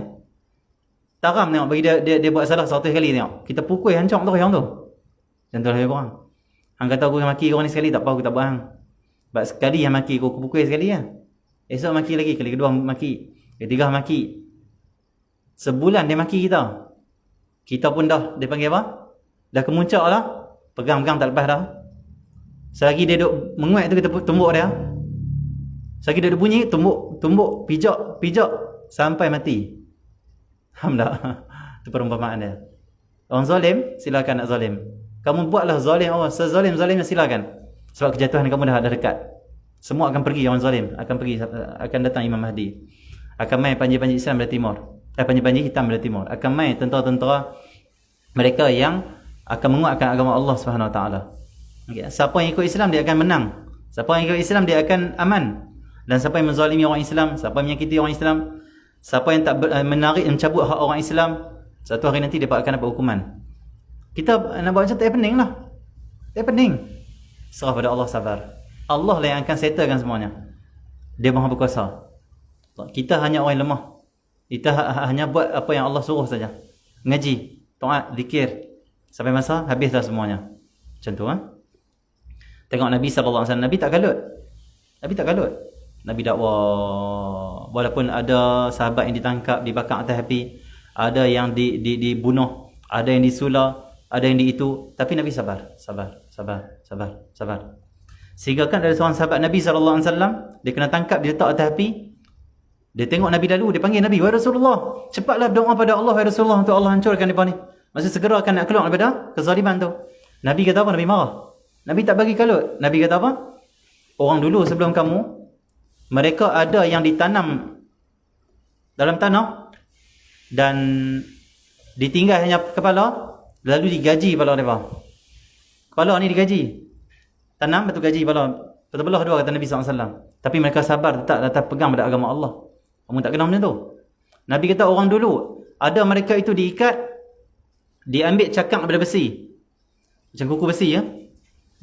Taram tengok, bagi dia buat salah 100 kali tengok. Kita pukul hancur tu yang tu. Contoh lebih kurang. Hang kata aku maki kau ni sekali, tak apa aku tak buat hang. Sebab sekali yang maki aku pukul sekali ya. Esok maki lagi, kali kedua maki, ketiga maki. Sebulan dia maki kita. Kita pun dah, dia panggil apa? Dah kemuncak lah. Pegang-pegang tak lepas dah. Selagi dia duduk menguat tu, kita tumbuk dia. Selagi dia duduk bunyi, tumbuk, pijak sampai mati. Alhamdulillah. Itu perumpamaan dia. Orang zalim, silakan nak zalim. Kamu buatlah zalim Allah, sezalim-zalimnya silakan. Sebab kejatuhan kamu dah dekat. Semua akan pergi, orang zalim akan datang Imam Mahdi. Akan main panji-panji Islam dari timur. Panji-panji hitam dari timur. Akan main tentera-tentera mereka yang akan menguatkan agama Allah Subhanahu Wa Taala. Okay. Siapa yang ikut Islam dia akan menang. Siapa yang ikut Islam dia akan aman. Dan siapa yang menzalimi orang Islam, siapa yang menyakiti orang Islam, siapa yang tak mencabut hak orang Islam, satu hari nanti dia akan dapat hukuman. Kita nak buat macam tak pening lah. Tak pening. Serah pada Allah, sabar. Allah lah yang akan settlekan semuanya. Dia Maha Berkuasa. Kita hanya orang yang lemah. Kita hanya buat apa yang Allah suruh saja. Ngaji, taat, zikir. Sampai masa habislah semuanya. Macam tu ha? Tengok Nabi SAW, Nabi tak kalut. Nabi tak kalut. Nabi dakwah. Walaupun ada sahabat yang ditangkap, dibakar atas api, ada yang dibunuh, ada yang disula, ada yang itu, tapi Nabi sabar. Sehingga kan ada seorang sahabat Nabi SAW, dia kena tangkap, dia letak atas api. Dia tengok Nabi lalu, dia panggil Nabi, wahai Rasulullah, cepatlah berdoa pada Allah, wahai Rasulullah, untuk Allah hancurkan mereka ni. Maksud segera akan nak keluar daripada kezaliman tu. Nabi kata apa? Nabi marah. Nabi tak bagi kalut. Nabi kata apa? Orang dulu sebelum kamu, mereka ada yang ditanam dalam tanah dan ditinggal hanya kepala, lalu digaji kepala mereka. Kepala ni digaji. Tanam betul gaji kepala. Betul-betul dua kata Nabi SAW. Tapi mereka sabar, tetap pegang pada agama Allah. Kamu tak kenal macam tu. Nabi kata orang dulu, ada mereka itu diikat Dia ambil cakang daripada besi. Macam kuku besi ya.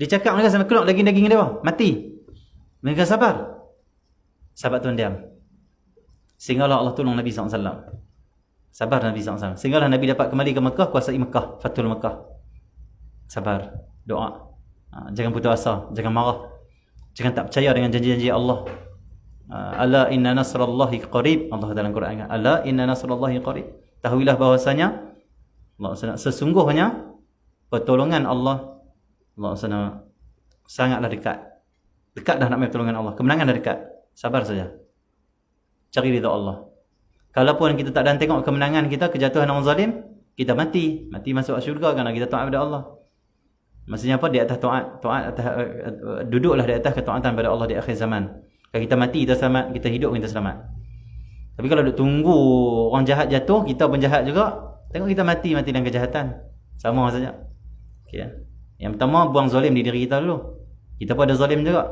Dia cakang mereka sampai keluar daging-daging dia, mati. Mereka sabar. Sahabat tuan diam. Sehinggalah Allah tolong Nabi SAW. Sabar Nabi SAW. Sehinggalah Nabi dapat kembali ke Mekah, kuasai Mekah, Fathul Mekah. Sabar, doa. Jangan putus asa, jangan marah. Jangan tak percaya dengan janji-janji Allah. Ala inna nasrallahi qarib. Allah dalam Quran kata, ala inna nasrallahi qarib. Tahuilah bahwasanya Allah sesungguhnya pertolongan Allah sangatlah dekat. Dekat dah nak ambil pertolongan Allah. Kemenangan dah dekat. Sabar saja. Cari ridha Allah. Kalaupun kita tak dan tengok kemenangan kita, kejatuhan orang zalim, kita mati. Mati masuk syurga kerana kita taat kepada Allah. Maksudnya apa? Di atas taat atas, duduklah di atas ketaatan pada Allah di akhir zaman. Kalau kita mati, kita selamat. Kita hidup, kita selamat. Tapi kalau duk tunggu orang jahat jatuh, kita pun jahat juga, tengok kita mati dalam kejahatan. Sama saja. Okay. Yang pertama, buang zalim di diri kita dulu. Kita pun ada zalim juga.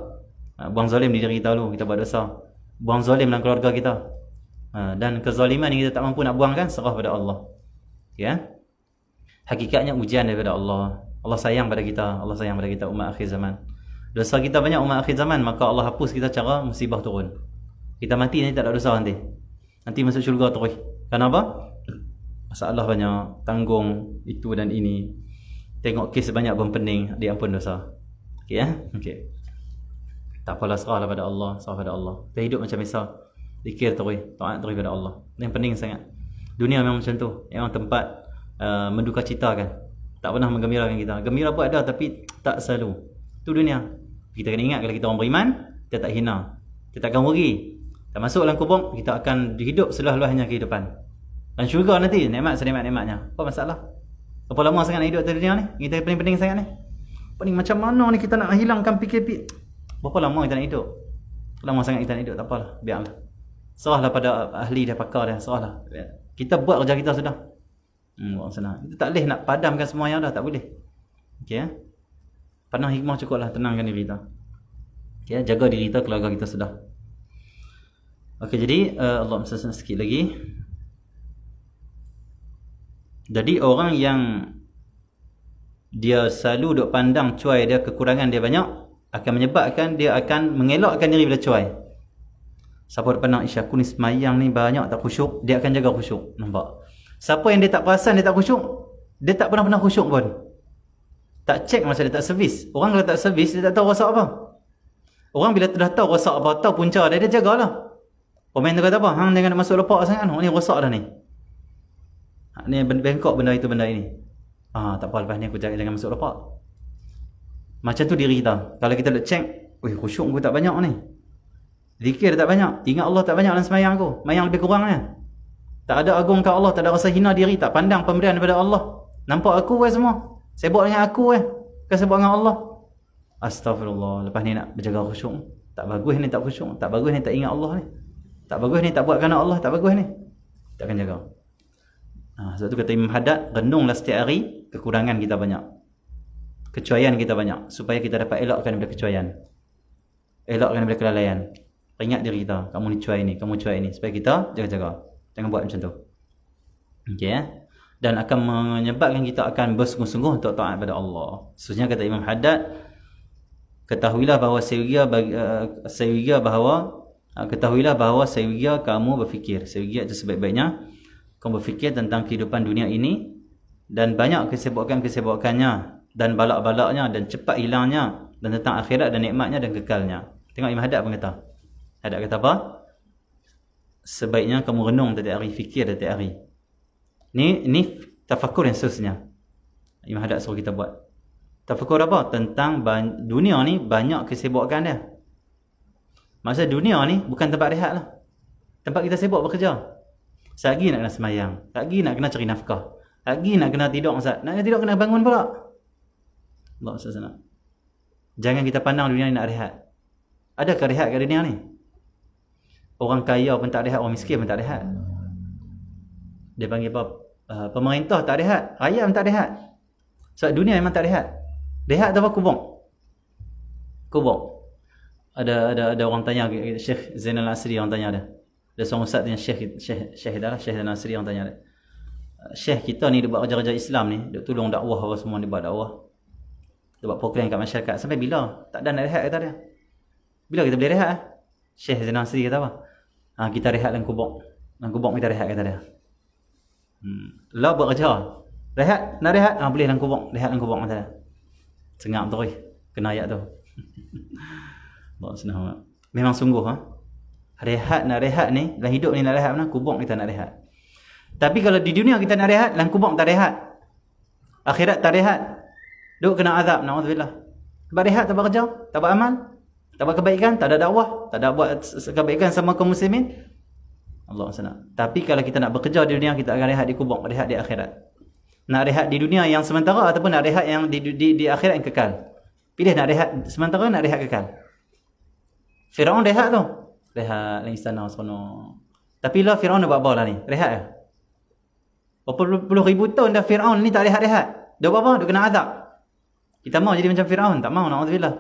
Buang zalim di diri kita dulu, kita buat dosa. Buang zalim dalam keluarga kita. Dan kezaliman yang kita tak mampu nak buangkan, serah pada Allah. Ya. Hakikatnya ujian daripada Allah. Allah sayang pada kita. Allah sayang pada kita umat akhir zaman. Dosa kita banyak umat akhir zaman, maka Allah hapus kita cara musibah turun. Kita mati nanti tak ada dosa nanti. Nanti masuk syurga terus. Kenapa? Masalah banyak, tanggung itu dan ini. Tengok kes banyak berpening, diampun dosa. Okey ya? Okey. Tak apalah, serahlah pada Allah, serah pada Allah. Kita hidup macam biasa. Zikir terus, taat terus pada Allah. Yang penting sangat. Dunia memang macam tu. Memang tempat menduka cita kan. Tak pernah menggembirakan kita. Gembira pun ada tapi tak selalu. Itu dunia. Kita kena ingat kalau kita orang beriman, kita tak hina. Kita takkan rugi. Kita masuk dalam kubur, kita akan hidup seluas-luasnya kehidupan. Dan syurga nanti, nikmat senikmat-nikmatnya. Apa masalah? Berapa lama sangat nak hidup atas dunia ni? Kita pening-pening sangat ni. Pening macam mana ni kita nak hilangkan PKP? Berapa lama kita nak hidup? Lama sangat kita nak hidup, tak apalah, biarlah. Serahlah pada ahli dia, pakar dia, serahlah. Kita buat kerja kita sudah. Kita tak boleh nak padamkan semua yang dah, tak boleh. Okey ya. Pandang hikmah cukuplah, tenangkan diri kita. Okey ya, jaga diri kita, keluarga kita sudah. Okey, jadi Allah menyesatkan sikit lagi. Jadi orang yang dia selalu duk pandang cuai dia, kekurangan dia banyak, akan menyebabkan dia akan mengelakkan diri bila cuai. Siapa duk pandang, ish aku ni semayang ni banyak tak khusyuk, dia akan jaga khusyuk. Nampak? Siapa yang dia tak perasan dia tak khusyuk, dia tak pernah khusyuk pun. Tak cek masa dia tak servis. Orang kalau tak servis, dia tak tahu rosak apa. Orang bila dah tahu rosak apa, tahu punca dia, dia jagalah. Pemain tu kata apa? Hang jangan masuk lepak sangat, ni rosak dah ni. Ni bengkok benda itu benda ini. Tak apa, lepas ni aku jaga jangan masuk lepak. Macam tu diri kita. Kalau kita nak cek, khusyuk aku tak banyak ni. Zikir tak banyak, ingat Allah tak banyak dalam semayang aku. Mayang lebih kurang kan. Tak ada agung kat Allah, tak ada rasa hina diri, tak pandang pemberian daripada Allah. Nampak aku semua. Sibuk dengan aku bukan sibuk dengan Allah. Astagfirullah. Lepas ni nak berjaga khusyuk. Tak bagus ni tak khusyuk. Tak bagus ni tak ingat Allah ni. Tak bagus ni tak buat kerana Allah. Tak bagus ni. Tak akan jaga. Sebab tu kata Imam Haddad, renunglah setiap hari kekurangan kita banyak. Kecuaian kita banyak. Supaya kita dapat elakkan daripada kecuaian. Elakkan daripada kelalaian. Ingat diri kita. Kamu ni cuai ni, kamu cuai ni. Supaya kita jaga-jaga. Jangan buat macam tu. Okey ya. Dan akan menyebabkan kita akan bersungguh-sungguh untuk taat pada Allah. Khususnya kata Imam Haddad, ketahuilah bahawa sehingga kamu berfikir. Sehingga itu sebaik-baiknya kamu berfikir tentang kehidupan dunia ini dan banyak kesibukannya dan balak-balaknya dan cepat hilangnya dan tentang akhirat dan nikmatnya dan kekalnya. Tengok Imam Haddad pun kata. Haddad kata apa? Sebaiknya kamu renung setiap hari, fikir setiap hari. Ni tafakur yang seterusnya. Imam Haddad suruh kita buat. Tafakur apa? Tentang dunia ni banyak kesibukan dia. Maksud dunia ni bukan tempat rehat lah. Tempat kita sibuk bekerja. Lagi nak kena semayang. Lagi nak kena cari nafkah. Lagi nak kena tidur. Nak kena tidur kena bangun pula. Allah SWT. Jangan kita pandang dunia ni nak rehat. Adakah rehat kat dunia ni? Orang kaya pun tak rehat, orang miskin pun tak rehat. Dia panggil apa? Pemerintah tak rehat, rakyat pun tak rehat. Sebab dunia memang tak rehat. Rehat tu apa? Kubur. Ada orang tanya, Syekh Zainal Asri orang tanya dia. Ada seorang ustaz tanya Syekh Zainal Asri orang tanya dia. Syekh kita ni dia buat kerja-kerja Islam ni, dia tolong dakwah apa semua, dia buat dakwah, dia buat program kat masyarakat. Sampai bila? Tak ada nak rehat kata dia. Bila kita boleh rehat? Syekh Zainal Nasri kata apa? Kita rehat dalam kubur. Dalam kubur kita rehat kata dia. Lah buat kerja. Rehat, nak rehat? Boleh dalam kubur. Rehat dalam kubur kata dia. Sengap betul kena ayat tu. Allah senang. Memang sungguh rehat, nak rehat ni, dalam hidup ni nak rehat mana? Kubur kita nak rehat. Tapi kalau di dunia kita nak rehat, dalam kubur tak rehat. Akhirat tak rehat. Duk kena azab, naudzubillah. Sebab rehat tak buat kerja, tak buat amal, tak buat kebaikan, tak ada dakwah, tak ada buat kebaikan sama kaum muslimin. Allah senang. Tapi kalau kita nak bekerja di dunia, kita akan rehat di kubur, rehat di akhirat. Nak rehat di dunia yang sementara ataupun nak rehat yang di akhirat yang kekal. Pilih nak rehat sementara, nak rehat kekal. Firaun rehat tu. Rehat dalam istana seronok. Tapi lah Firaun nak buat apa lah ni? Rehat ke? Berapa puluh ribu tahun dah Firaun ni tak rehat-rehat. Dia buat apa? Dia kena azab. Kita mau jadi macam Firaun? Tak mau, na'udzubillah.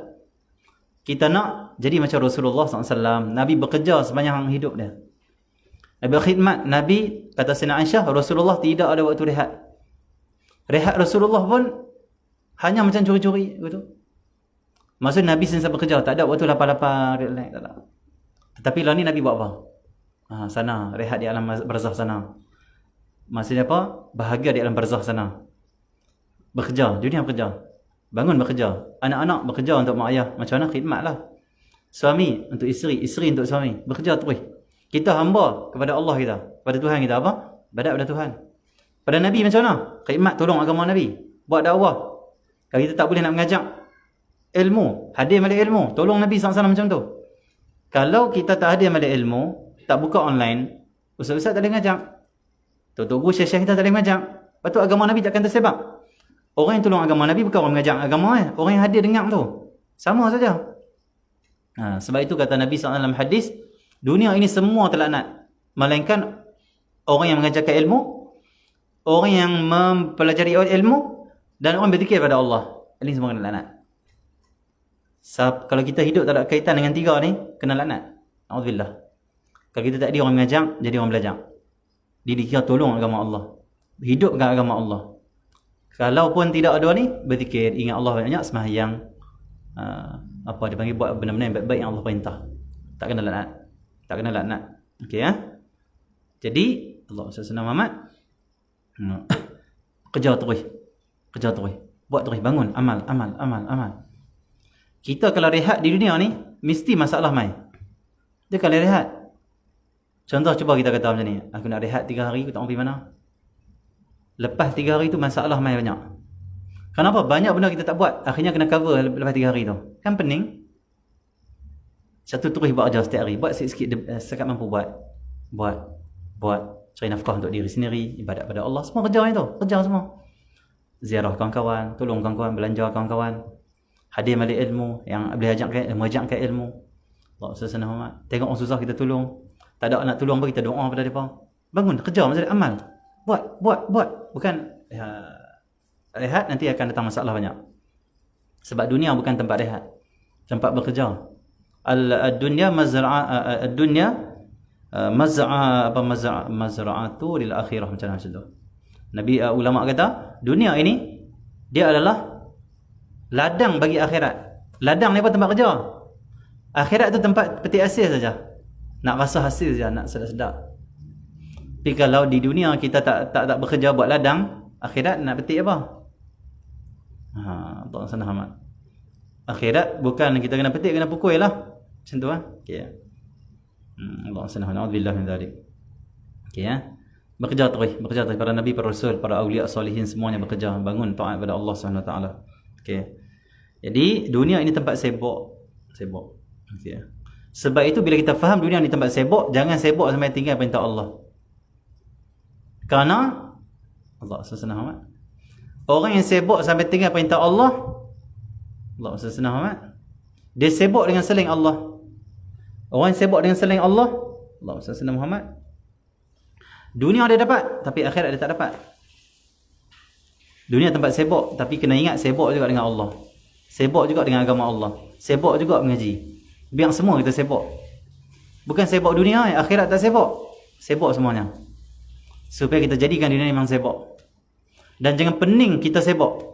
Kita nak jadi macam Rasulullah SAW. Nabi bekerja sepanjang hidup dia. Nabi berkhidmat. Nabi, kata Sayyidina Aisyah, Rasulullah tidak ada waktu rehat. Rehat Rasulullah pun hanya macam curi-curi gitu. Maksud Nabi sentiasa bekerja, tak ada waktu lapar-lapar, relax, tak ada. Tetapi lah ni Nabi buat apa? Sana, rehat di alam barzakh sana. Maksudnya apa? Bahagia di alam barzakh sana. Bekerja, dunia bekerja. Bangun bekerja. Anak-anak bekerja untuk mak ayah. Macam mana? Khidmatlah. Suami untuk isteri, isteri untuk suami. Bekerja terus. Kita hamba kepada Allah kita, pada Tuhan kita apa? Ibadat pada Tuhan. Pada Nabi macam mana? Khidmat, tolong agama Nabi. Buat dakwah. Kalau kita tak boleh nak mengajak ilmu, hadir balik ilmu, tolong Nabi SAW macam tu. Kalau kita tak hadir balik ilmu, tak buka online, ustaz-ustaz tak boleh ngajak, tok-tok guru syekh-syekh kita tak boleh ngajak. Lepas tu agama Nabi takkan tersebar. Orang yang tolong agama Nabi bukan orang mengajak agama, orang yang hadir dengar tu. Sama saja. Sebab itu kata Nabi SAW dalam hadis, dunia ini semua terlaknat, melainkan orang yang mengajarkan ilmu, orang yang mempelajari ilmu, dan orang berzikir pada Allah. Ini semua kena laknat. Kalau kita hidup tak ada kaitan dengan tiga ni, kena laknat. Alhamdulillah. Kalau kita tak ada orang mengajar, jadi orang belajar. Jadi kita tolong agama Allah, hidupkan agama Allah. Kalau pun tidak ada ni, berzikir, ingat Allah banyak, sembahyang, apa dipanggil, buat benda-benda yang baik-baik yang Allah perintah. Tak kena laknat. Tak kena laknat. Okey ya. Jadi Allah SWT Muhammad kerja terus. Kerja terus. Buat terus, bangun, amal. Kita kalau rehat di dunia ni, mesti masalah mai. Dia kalau rehat. Contoh cuba kita kata macam ni, aku nak rehat 3 hari, aku tak mau pergi mana. Lepas 3 hari tu masalah mai banyak. Kenapa? Banyak benda kita tak buat, akhirnya kena cover lepas 3 hari tu. Kan pening. Satu terus buat kerja setiap hari. Buat sikit-sikit setakat mampu buat. Cari nafkah untuk diri sendiri, ibadat pada Allah. Semua kerja itu. Kerja semua. Ziarah kawan-kawan, tolong kawan-kawan, belanja kawan-kawan. Hadir balik ilmu, yang boleh ajarkan ilmu. Allah SWT. Tengok orang susah kita tolong. Tak ada nak tolong pun kita doa pada mereka. Bangun, kerja, maksudnya amal. Buat. Bukan rehat, nanti akan datang masalah banyak. Sebab dunia bukan tempat rehat. Tempat bekerja. Dunia mazra'atu lil akhirah, macam tu. Nabi ulama kata, dunia ini dia adalah ladang bagi akhirat. Ladang ni apa? Tempat kerja. Akhirat tu tempat petik hasil saja. Nak rasa hasil saja, nak sedap-sedap. Tapi kalau di dunia kita tak bekerja buat ladang, akhirat nak petik apa? Allah SWT. Akhirat bukan kita kena petik, kena pukul lah. Macam tu okey. Allah SWT. Alhamdulillah min dzalik. Okey ya. Bekerja terus para nabi, para rasul, para awliya salihin, semuanya bekerja, bangun taat pada Allah SWT. Okey. Jadi dunia ini tempat sibuk. Okay. Sebab itu bila kita faham dunia ini tempat sibuk, jangan sibuk sampai tinggal perintah Allah. Kerana Allah SWT. Orang yang sibuk sampai tinggal perintah Allah SWT, dia sibuk dengan selain Allah. Orang yang sibuk dengan selain Allah SWT Muhammad, dunia dia dapat, tapi akhirat dia tak dapat. Dunia tempat sibuk, tapi kena ingat sibuk juga dengan Allah. Sibuk juga dengan agama Allah. Sibuk juga mengaji. Biar semua kita sibuk. Bukan sibuk dunia, akhirat tak sibuk. Sibuk semuanya. supaya kita jadikan dunia ni memang sibuk. Dan jangan pening kita sibuk.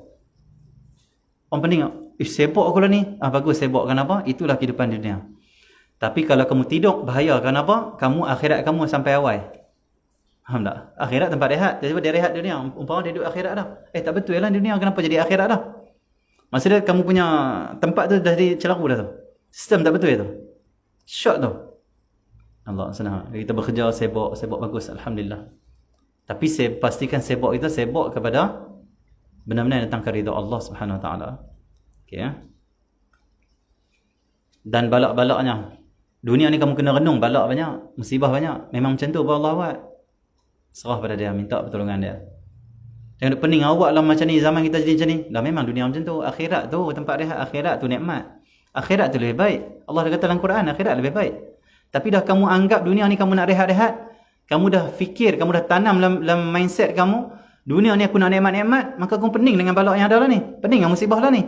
Orang pening, sibuk aku lah ni. Bagus sibuk, kenapa? Itulah kehidupan dunia. Tapi kalau kamu tidur, bahaya. Kenapa? Kamu akhirat kamu sampai awal. Faham tak? Akhirat tempat rehat. Tiba-tiba dia rehat dunia. Umpama dia duduk akhirat dah. Tak betul lah dunia. Kenapa jadi akhirat dah? Maksudnya kamu punya tempat tu dah jadi celaru dah tu. Sistem tak betul tu. Short tu. Allah senang. Kita bekerja sibuk bagus. Alhamdulillah. Tapi saya pastikan sibuk kita sibuk kepada benar-benar datangkan ridha Allah Subhanahu Wa Taala. Okey ya. Dan balak-balaknya. Dunia ni kamu kena renung, balak banyak, musibah banyak. Memang macam tu Allah buat. Serah pada dia, minta pertolongan dia. Jangan duk pening awak lah macam ni, zaman kita jadi macam ni. Dah memang dunia macam tu. Akhirat tu tempat rehat, akhirat tu nikmat. Akhirat tu lebih baik. Allah dah kata dalam Quran, akhirat lebih baik. Tapi dah kamu anggap dunia ni kamu nak rehat-rehat, kamu dah fikir, kamu dah tanam dalam mindset kamu, dunia ni aku nak nikmat-nikmat, maka kamu pening dengan balak yang ada lah ni. Pening dengan musibah lah ni.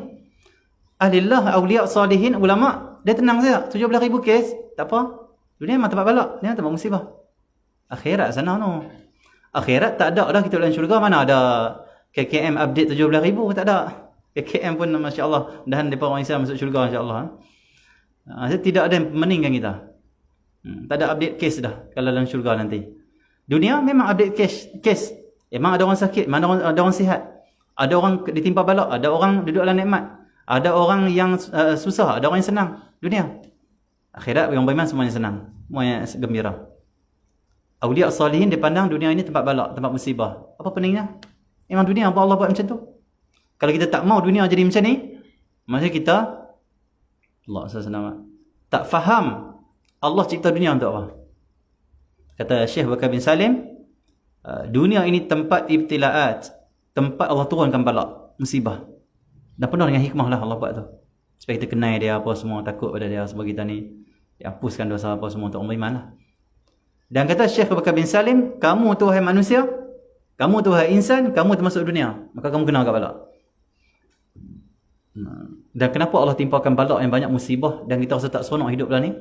Ahlillah, awliya, salihin, ulama, dia tenang saja. 17,000 kes, tak apa. Dunia memang tempat balak, dunia tempat musibah. Akhirat sana tu. Akhirat tak ada dah kita dalam syurga, mana ada KKM update 17,000, tak ada. KKM pun Masya Allah, dan mereka orang Islam masuk syurga Masya Allah. Tidak ada yang meningkan kita. Tak ada update case dah kalau dalam syurga nanti. Dunia memang update case. Memang ada orang sakit, memang ada orang sihat. Ada orang ditimpa balak, ada orang duduk dalam nikmat. Ada orang yang susah, ada orang yang senang. Dunia. Akhirat yang beriman semuanya senang, semuanya gembira. Awliya salihin dia pandang dunia ini tempat balak, tempat musibah. Apa peningnya? Memang dunia apa Allah buat macam tu. Kalau kita tak mau dunia jadi macam ni, maksudnya kita Allah SWT tak faham Allah cipta dunia untuk apa. Kata Syekh Bakar bin Salim, dunia ini tempat ibtilaat, tempat Allah turunkan balak, musibah. Dan penuh dengan hikmah lah Allah buat tu. Supaya kita kenal dia apa semua, takut pada dia sebab kita ni dihapuskan dosa apa semua untuk orang beriman lah. Dan kata Syekh Bakar bin Salim, kamu tu wahai manusia, kamu tu wahai insan, kamu termasuk dunia. Maka kamu kena agak balak. Dan kenapa Allah timpakan balak yang banyak musibah dan kita rasa tak seronok hidup lah ni?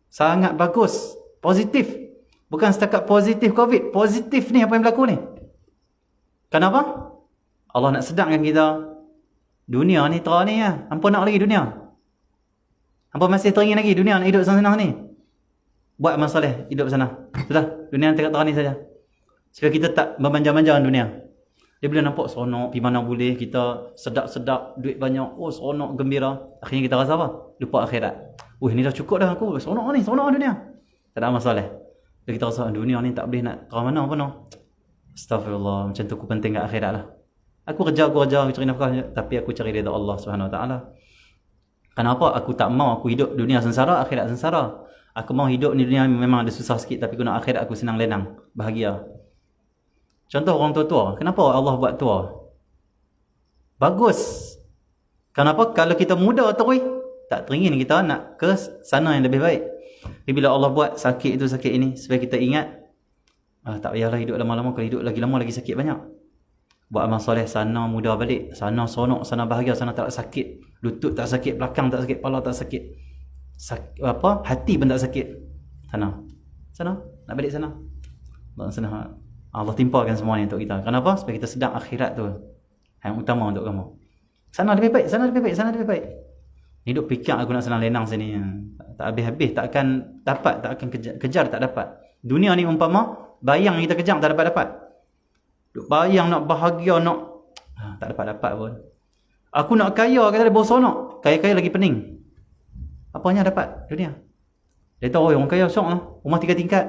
Sangat bagus, positif. Bukan setakat positif COVID, positif ni apa yang berlaku ni. Kenapa? Allah nak sedangkan kita. Dunia ni terang ni ya. Hampa nak lagi dunia? Hampa masih teringin lagi dunia nak hidup senang ni? Buat amal soleh, hidup sana. Sudah, dunia yang terang ni saja. Supaya kita tak memanjang-manjang dunia. Dia boleh nampak seronok, pergi mana boleh, kita sedap-sedap, duit banyak, oh seronok, gembira. Akhirnya kita rasa apa? Lupa akhirat. Ni dah cukup dah aku, seronok dunia. Tak ada amal soleh. Jadi kita rasa dunia ni tak boleh nak ke mana pun. Astagfirullah, macam tu aku penting kat akhirat lah. Aku kerja, aku cari nafkah, tapi aku cari redha Allah Subhanahu Wa Taala. Kenapa? Aku tak mau aku hidup dunia sengsara, akhirat sengsara. Aku mau hidup ni dunia memang ada susah sikit, tapi aku nak akhirat aku senang lenang, bahagia. Contoh orang tua-tua. Kenapa Allah buat tua? Bagus. Kenapa? Kalau kita muda terus, tak teringin kita nak ke sana yang lebih baik. Tapi bila Allah buat sakit itu sakit ini, supaya kita ingat, tak payahlah hidup lama-lama. Kalau hidup lagi lama lagi sakit banyak. Buat amal soleh sana muda balik, sana seronok, sana bahagia, sana tak sakit. Lutut tak sakit, belakang tak sakit, kepala tak sakit. Hati pun tak sakit. Sana nak balik sana. Allah timpakan semua ni untuk kita. Kenapa? Supaya kita sedang akhirat tu yang utama untuk kamu. Sana lebih baik. Hidup fikir aku nak senang lenang sini, tak habis-habis, tak akan kejar, tak dapat. Dunia ni umpama bayang kita kejar tak dapat. Duk bayang nak bahagia, nak tak dapat pun. Aku nak kaya, kata dia bosanok. Kaya-kaya lagi pening. Apanya dapat dunia? Dia tahu orang kaya syok lah. Rumah 3 tingkat.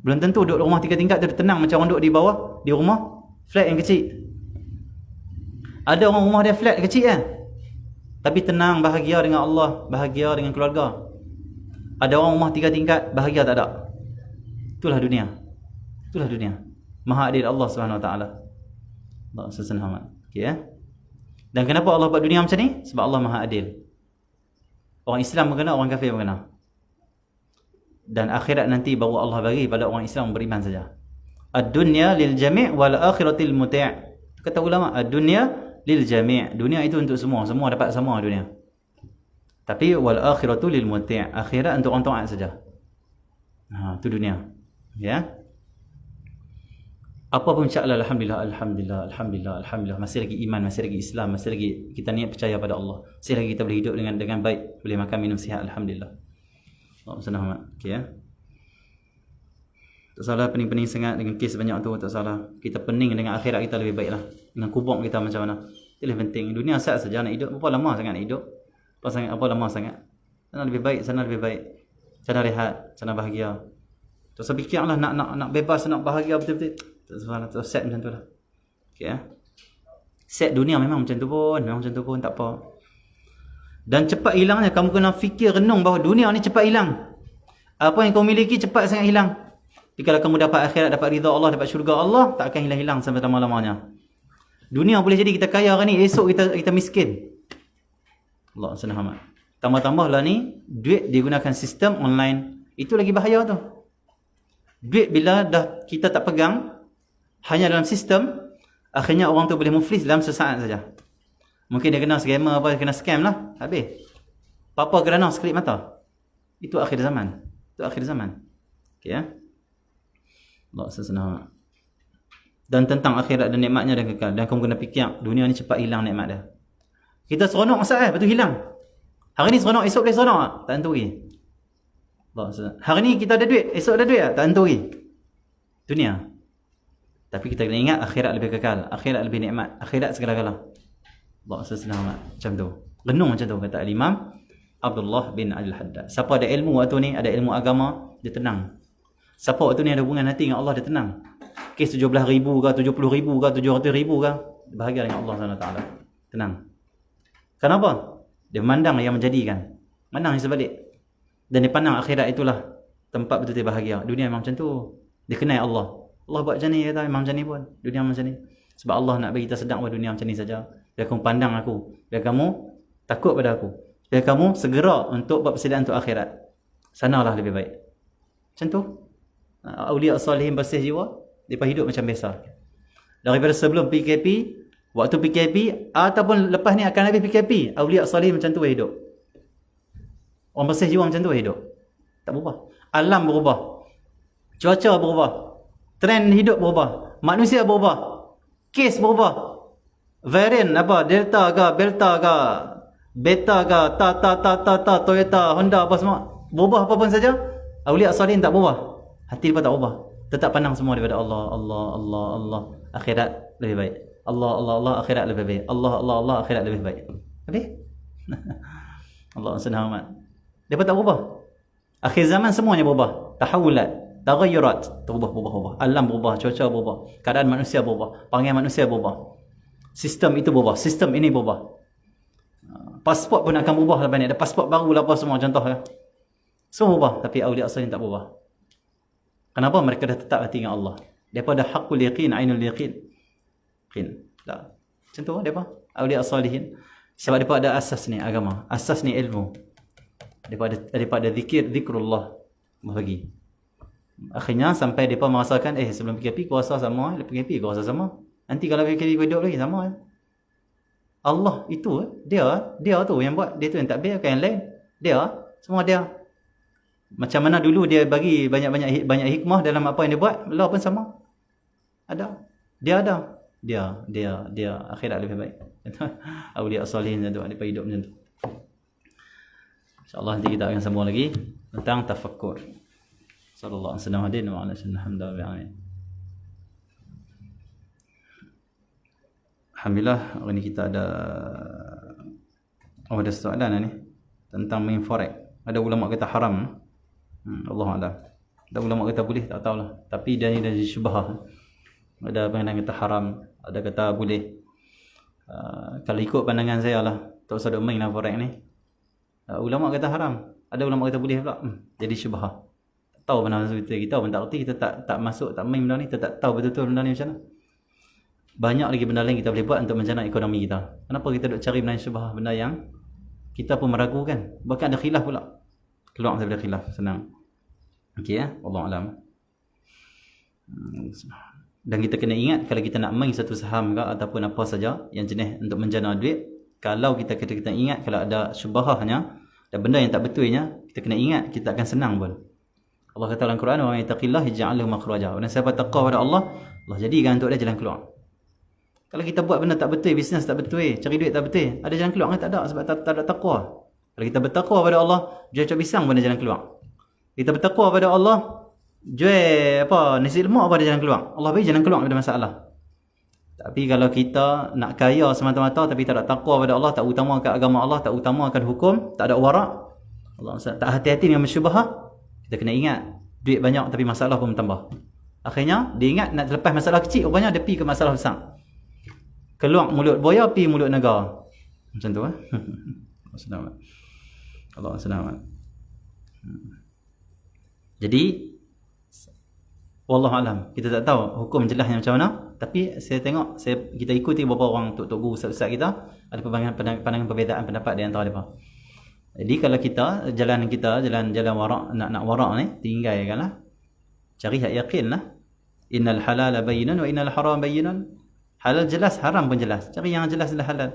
Belum tentu duduk rumah 3 tingkat tu tenang macam orang duduk di bawah, di rumah flat yang kecil. Ada orang rumah dia flat kecil kan? Tapi tenang, bahagia dengan Allah, bahagia dengan keluarga. Ada orang rumah 3 tingkat, bahagia tak ada. Itulah dunia. Maha adil Allah Subhanahu Wa Taala. Allah sesenhamat. Okey ya. Dan kenapa Allah buat dunia macam ni? Sebab Allah Maha adil. Orang Islam pun kena, orang kafir pun kena. Dan akhirat nanti baru Allah bagi pada orang Islam beriman saja. Ad-dunya lil jami' wal akhiratil muti'. Kata ulama, ad-dunya lil jami'. Dunia itu untuk semua dapat sama dunia. Tapi wal akhiratu lil muti'. Akhirat untuk orang taat saja. Itu dunia. Ya. Apa pun insya-Allah, alhamdulillah, masih lagi iman, masih lagi Islam, masih lagi kita niat percaya pada Allah, masih lagi kita boleh hidup dengan baik, boleh makan minum sihat, alhamdulillah. Allah senang. Okey ya. Tak salah, pening-pening sangat dengan kes banyak tu, tak salah. Kita pening dengan akhirat kita lebih baiklah. Dengan kubur kita macam mana. Itu lebih penting. Dunia saat saja nak hidup, berapa lama sangat nak hidup? Apa lama sangat? Sana lebih baik, sana lebih baik. Sana rehat, sana bahagia. Tak usah fikirlah nak bebas, nak bahagia betul-betul. Tak salah, tak set macam tu lah. Okey ya. Set dunia memang macam tu pun, tak apa. Dan cepat hilangnya, kamu kena fikir renung bahawa dunia ni cepat hilang. Apa yang kau miliki cepat sangat hilang. Tapi kalau kamu dapat akhirat, dapat ridha Allah, dapat syurga Allah, tak akan hilang-hilang sampai lama-lamanya. Dunia boleh jadi kita kaya hari ni, esok kita miskin. Allah senang amat. Tambah-tambah lah ni, duit digunakan sistem online. Itu lagi bahaya tu. Duit bila dah kita tak pegang, hanya dalam sistem, akhirnya orang tu boleh muflis dalam sesaat saja. Mungkin dia kena scammer apa, kena scam lah, habis. Apa kerana sekelip mata. Itu akhir zaman. Okey ya. Allah senang. Dan tentang akhirat dan nikmatnya dan kekal. Dan kamu kena fikir, dunia ni cepat hilang nikmat dia. Kita seronok masa betul hilang. Hari ni seronok, esok boleh seronok tak? Tak tentu lagi. Hari ni kita ada duit, esok ada duit tak? Tak tentu lagi. Dunia. Tapi kita kena ingat akhirat lebih kekal, akhirat lebih nikmat, akhirat segala-gala. Allah senang macam tu. Renung macam tu kata Imam Abdullah bin Al-Haddad. Siapa ada ilmu waktu ni, ada ilmu agama, dia tenang. Siapa waktu ni ada hubungan hati dengan Allah, dia tenang. Kes 17,000 ke, 70,000 ke, 700,000 ke, bahagia dengan Allah SWT. Tenang. Kenapa? Dia memandang yang menjadikan. Mandang yang sebalik. Dan dia pandang akhirat itulah tempat betul-betul bahagia. Dunia memang macam tu. Dia kenal Allah. Allah buat macam ni, kata memang macam ni pun. Dunia macam ni. Sebab Allah nak bagi kita sedang bahawa dunia macam ni saja. Biar kamu pandang aku. Biar kamu takut pada aku. Biar kamu segera untuk buat persediaan untuk akhirat. Sanalah lebih baik. Macam tu. Awliya salihin bersih jiwa, mereka hidup macam biasa. Daripada sebelum PKP, waktu PKP, ataupun lepas ni akan habis PKP, awliya salihin macam tu hidup. Orang bersih jiwa macam tu hidup. Tak berubah. Alam berubah. Cuaca berubah. Trend hidup berubah. Manusia berubah. Kes berubah. Varian apa, Delta ke, Belta ke, Beta ke, Toyota, Honda apa semua. Berubah apa pun saja. Awliya salihin tak berubah. Hati dia tak ubah. Tetap pandang semua daripada Allah. Akhirat lebih baik. Allah, akhirat lebih baik. Allah, akhirat lebih baik. Habis? Allah senang amat. Dia tak berubah. Akhir zaman semuanya berubah. Tahawulat, taghayyurat, berubah. Alam berubah, cuaca berubah, keadaan manusia berubah, panggil manusia berubah. Sistem itu berubah, sistem ini berubah. Pasport pun akan berubah lepas ni. Ada pasport baru lah apa semua contoh ya. Semua berubah, tapi awliya salihin tak berubah. Kenapa? Mereka dah tetap hati dengan Allah. Daripada haqqul yaqin, ainul yaqin. Tak. Macam tu depa, awliya salihin. Sebab depa ada asas ni agama, asas ni ilmu. Daripada zikrullah bagi. Akhirnya sampai depa merasakan sebelum PKP kuasa sama, lepas PKP kuasa sama. Nanti kalau PKP hidup lagi sama. Allah itu dia tu yang buat, dia tu yang takbir, bukan yang lain. Dia, semua dia. Macam mana dulu dia bagi banyak hikmah dalam apa yang dia buat, Allah pun sama. Ada. Dia ada. Dia akhirat lebih baik. Awliya salihin tu ada hidup macam tu. Insya-Allah nanti kita akan sambung lagi tentang tafakkur. Sallallahu alaihi wa sallam. Alhamdulillah, hari ni kita ada soalan ni tentang main forex. Ada ulama kata haram. Allah A'lam. Ada ulama kata boleh, tak tahulah. Tapi dia ni dah syubhah. Ada pandangan kata haram, ada kata boleh. Kalau ikut pandangan saya lah, tak usah duk main lah forex ni. Ulama kata haram, ada ulama kata boleh pula. Jadi syubhah. Tak tahu benar kita pun tak erti, kita tak masuk, tak main benda ni, kita tak tahu betul-betul benda ni macam mana. Banyak lagi benda lain kita boleh buat untuk menjana ekonomi kita. Kenapa kita duk cari benda yang syubhah, benda yang kita pun meragukan. Bahkan ada khilaf pula. Keluar daripada khilaf, senang. Okey ya, wallahu alam. Dan kita kena ingat kalau kita nak main satu saham ke ataupun apa saja yang jenis untuk menjana duit, kalau kita ingat kalau ada syubhahnya dan benda yang tak betulnya, kita kena ingat kita akan senang pun. Allah kata dalam Quran, "Wa may yattaqillaha yaj'al lahu makhraja." Dan siapa takwa pada Allah, Allah jadikan untuk dia jalan keluar. Kalau kita buat benda tak betul, bisnes tak betul, cari duit tak betul, ada jalan keluar kan? Tak ada, sebab tak ada takwa. Kalau kita bertakwa pada Allah, jual cok pisang pun ada jalan keluar. Kita bertakwa pada Allah, jual nasi lemak pun ada jalan keluar. Allah bagi jalan keluar daripada masalah. Tapi kalau kita nak kaya semata-mata tapi tak ada takwa pada Allah, tak utamakan agama Allah, tak utamakan hukum, tak ada warak, Allah tak hati-hati dengan masyubhah, kita kena ingat duit banyak tapi masalah pun bertambah. Akhirnya dia ingat nak lepas masalah kecil, rupanya dia pergi ke masalah besar. Keluar mulut buaya, pergi mulut negara. Macam tu Allah selamat. Jadi wallahu alam, kita tak tahu hukum jelasnya macam mana, tapi saya tengok, kita ikuti beberapa orang tok-tok guru, ustaz-ustaz kita, ada pandangan perbezaan pendapat di antara mereka. Jadi kalau kita jalan warak, nak warak ni, tinggalkanlah, cari hak yakin lah. Innal halala bayyinun wa innal haram bayyinun. Halal jelas, haram pun jelas. Cari yang jelas adalah halal.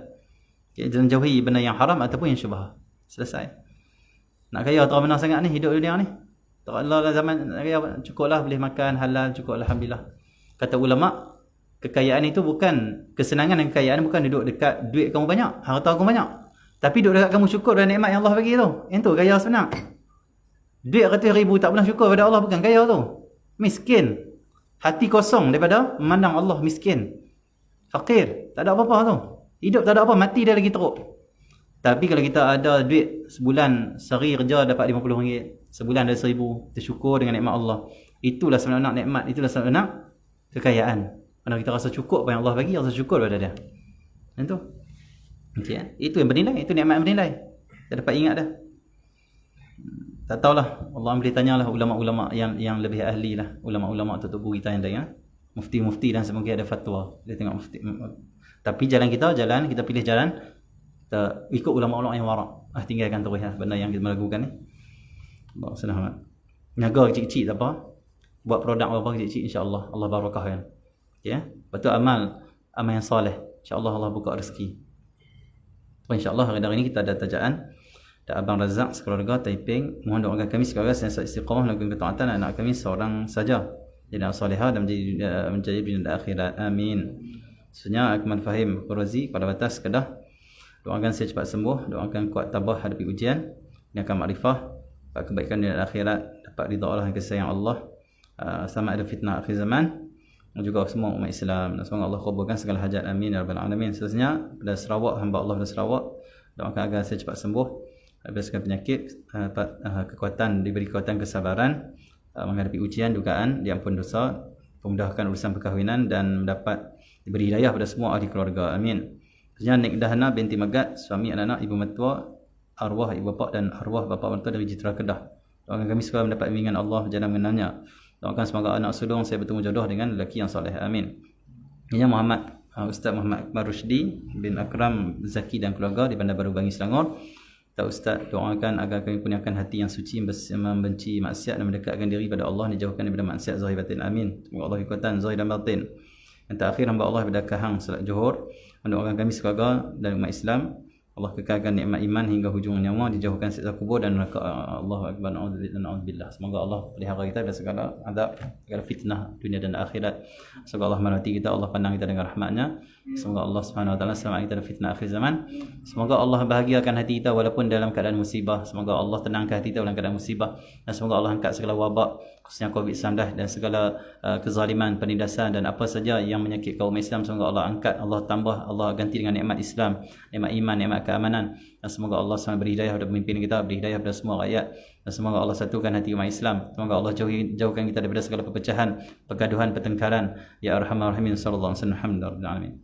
Jangan jauhi benda yang haram ataupun yang syubhah. Selesai. Nak kaya terang benar sangat ni hidup dunia ni. Tak Allah zaman kaya cukuplah boleh makan halal, cukuplah alhamdulillah. Kata ulama, kekayaan itu bukan kesenangan, dan kekayaan bukan duduk dekat duit kamu banyak, harta kamu banyak. Tapi duduk dekat kamu syukur dan nikmat yang Allah bagi tu. Yang tu kaya sebenar. Duit ratus ribu tak pernah syukur pada Allah, bukan kaya tu. Miskin. Hati kosong daripada memandang Allah, miskin. Fakir, tak ada apa-apa tu. Hidup tak ada apa, mati dia lagi teruk. Tapi kalau kita ada duit sebulan, sehari kerja dapat RM50, sebulan ada RM1,000, kita syukur dengan nikmat Allah. Itulah sebenarnya nikmat, itulah sebenarnya kekayaan. Kerana kita rasa cukup apa yang Allah bagi, rasa syukur pada dia. Macam tu. Okay, itu yang bernilai, itu nikmat yang bernilai. Kita dapat ingat dah. Tak tahulah, Allah boleh tanyalah ulama-ulama yang lebih ahli lah. Ulama-ulama tu guru kita yang lain. Mufti-mufti dan semoga ada fatwa. Dia tengok mufti. Tapi jalan kita pilih jalan, kita ikut ulama-ulama yang warak. Tinggalkan terus benda yang kita melakukan ni. Allah selamat. Niaga kecil-kecil tak apa. Buat produk apa kecil-kecil, insya-Allah Allah barakah kan. Ya. Betul amal yang soleh. Insya-Allah Allah buka rezeki. InsyaAllah hari ini kita ada tajaan dan Abang Razak sekeluarga Taiping. Mohon doakan kami sekeluarga senantiasa istiqamah melakukan ketaatan, anak kami seorang saja jadi anak salihah dan menjadi dunia dan akhirat. Amin. Sebenarnya Akmal Fahim Qurazi pada batas Kedah. Doakan saya cepat sembuh, doakan kuat tabah hadapi ujian, dengan makrifah, dapat kebaikan dunia dan akhirat, dapat ridha Allah dan kasih sayang Allah. Selamat ada fitnah akhir zaman dan juga semua umat Islam. Dan semoga Allah kabulkan segala hajat. Amin ya rabbal alamin. Seterusnya pada Sarawak, hamba Allah dari Sarawak, doakan agar saya cepat sembuh dari segala penyakit, diberi kekuatan kesabaran menghadapi ujian, dugaan, diampun dosa, memudahkan urusan perkahwinan dan mendapat diberi hidayah pada semua ahli keluarga. Amin. Seterusnya Nik Dahana binti Magat, suami anak-anak, ibu mertua, arwah ibu bapa dan arwah bapa mertua dari Jitra Kedah. Doakan kami semua mendapat bimbingan Allah jalan mengenalnya. Doakan semoga anak sulung saya bertemu jodoh dengan lelaki yang soleh. Amin. Ini Ustaz Muhammad Akbar Rushdi bin Akram Zaki dan keluarga di Bandar Baru Bangi Selangor. Ustaz doakan agar kami punyakan hati yang suci, membenci maksiat dan mendekatkan diri pada Allah, dijauhkan daripada maksiat zahir batin. Amin. Semoga Allah kekuatan zahir dan batin. Yang terakhir hamba Allah pada Kahang salat Johor, mendoakan kami sekeluarga dan umat Islam, Allah kekalkan nikmat iman hingga hujung nyawa, dijauhkan siksa kubur dan neraka. Allahu akbar, na'udzubillah. Semoga Allah pelihara kita dari segala azab, segala fitnah dunia dan akhirat. Semoga Allah merahmati kita, Allah pandang kita dengan rahmat-Nya. Semoga Allah Subhanahu wa taala selamatkan kita dari fitnah akhir zaman. Semoga Allah bahagiakan hati kita walaupun dalam keadaan musibah. Semoga Allah tenangkan hati kita dalam keadaan musibah, dan semoga Allah angkat segala wabak, khususnya COVID-19 dan segala kezaliman, penindasan dan apa saja yang menyakit kaum Islam. Semoga Allah angkat, Allah tambah, Allah ganti dengan nikmat Islam, nikmat iman, nikmat keamanan. Dan semoga Allah SWT beri hidayah kepada pemimpin kita, beri hidayah kepada semua rakyat. Dan semoga Allah satukan hati umat Islam. Semoga Allah jauhkan kita daripada segala perpecahan, pergaduhan, pertengkaran. Ya Arhamar Rahimin sallallahu alaihi wasallam. Alhamdulillah.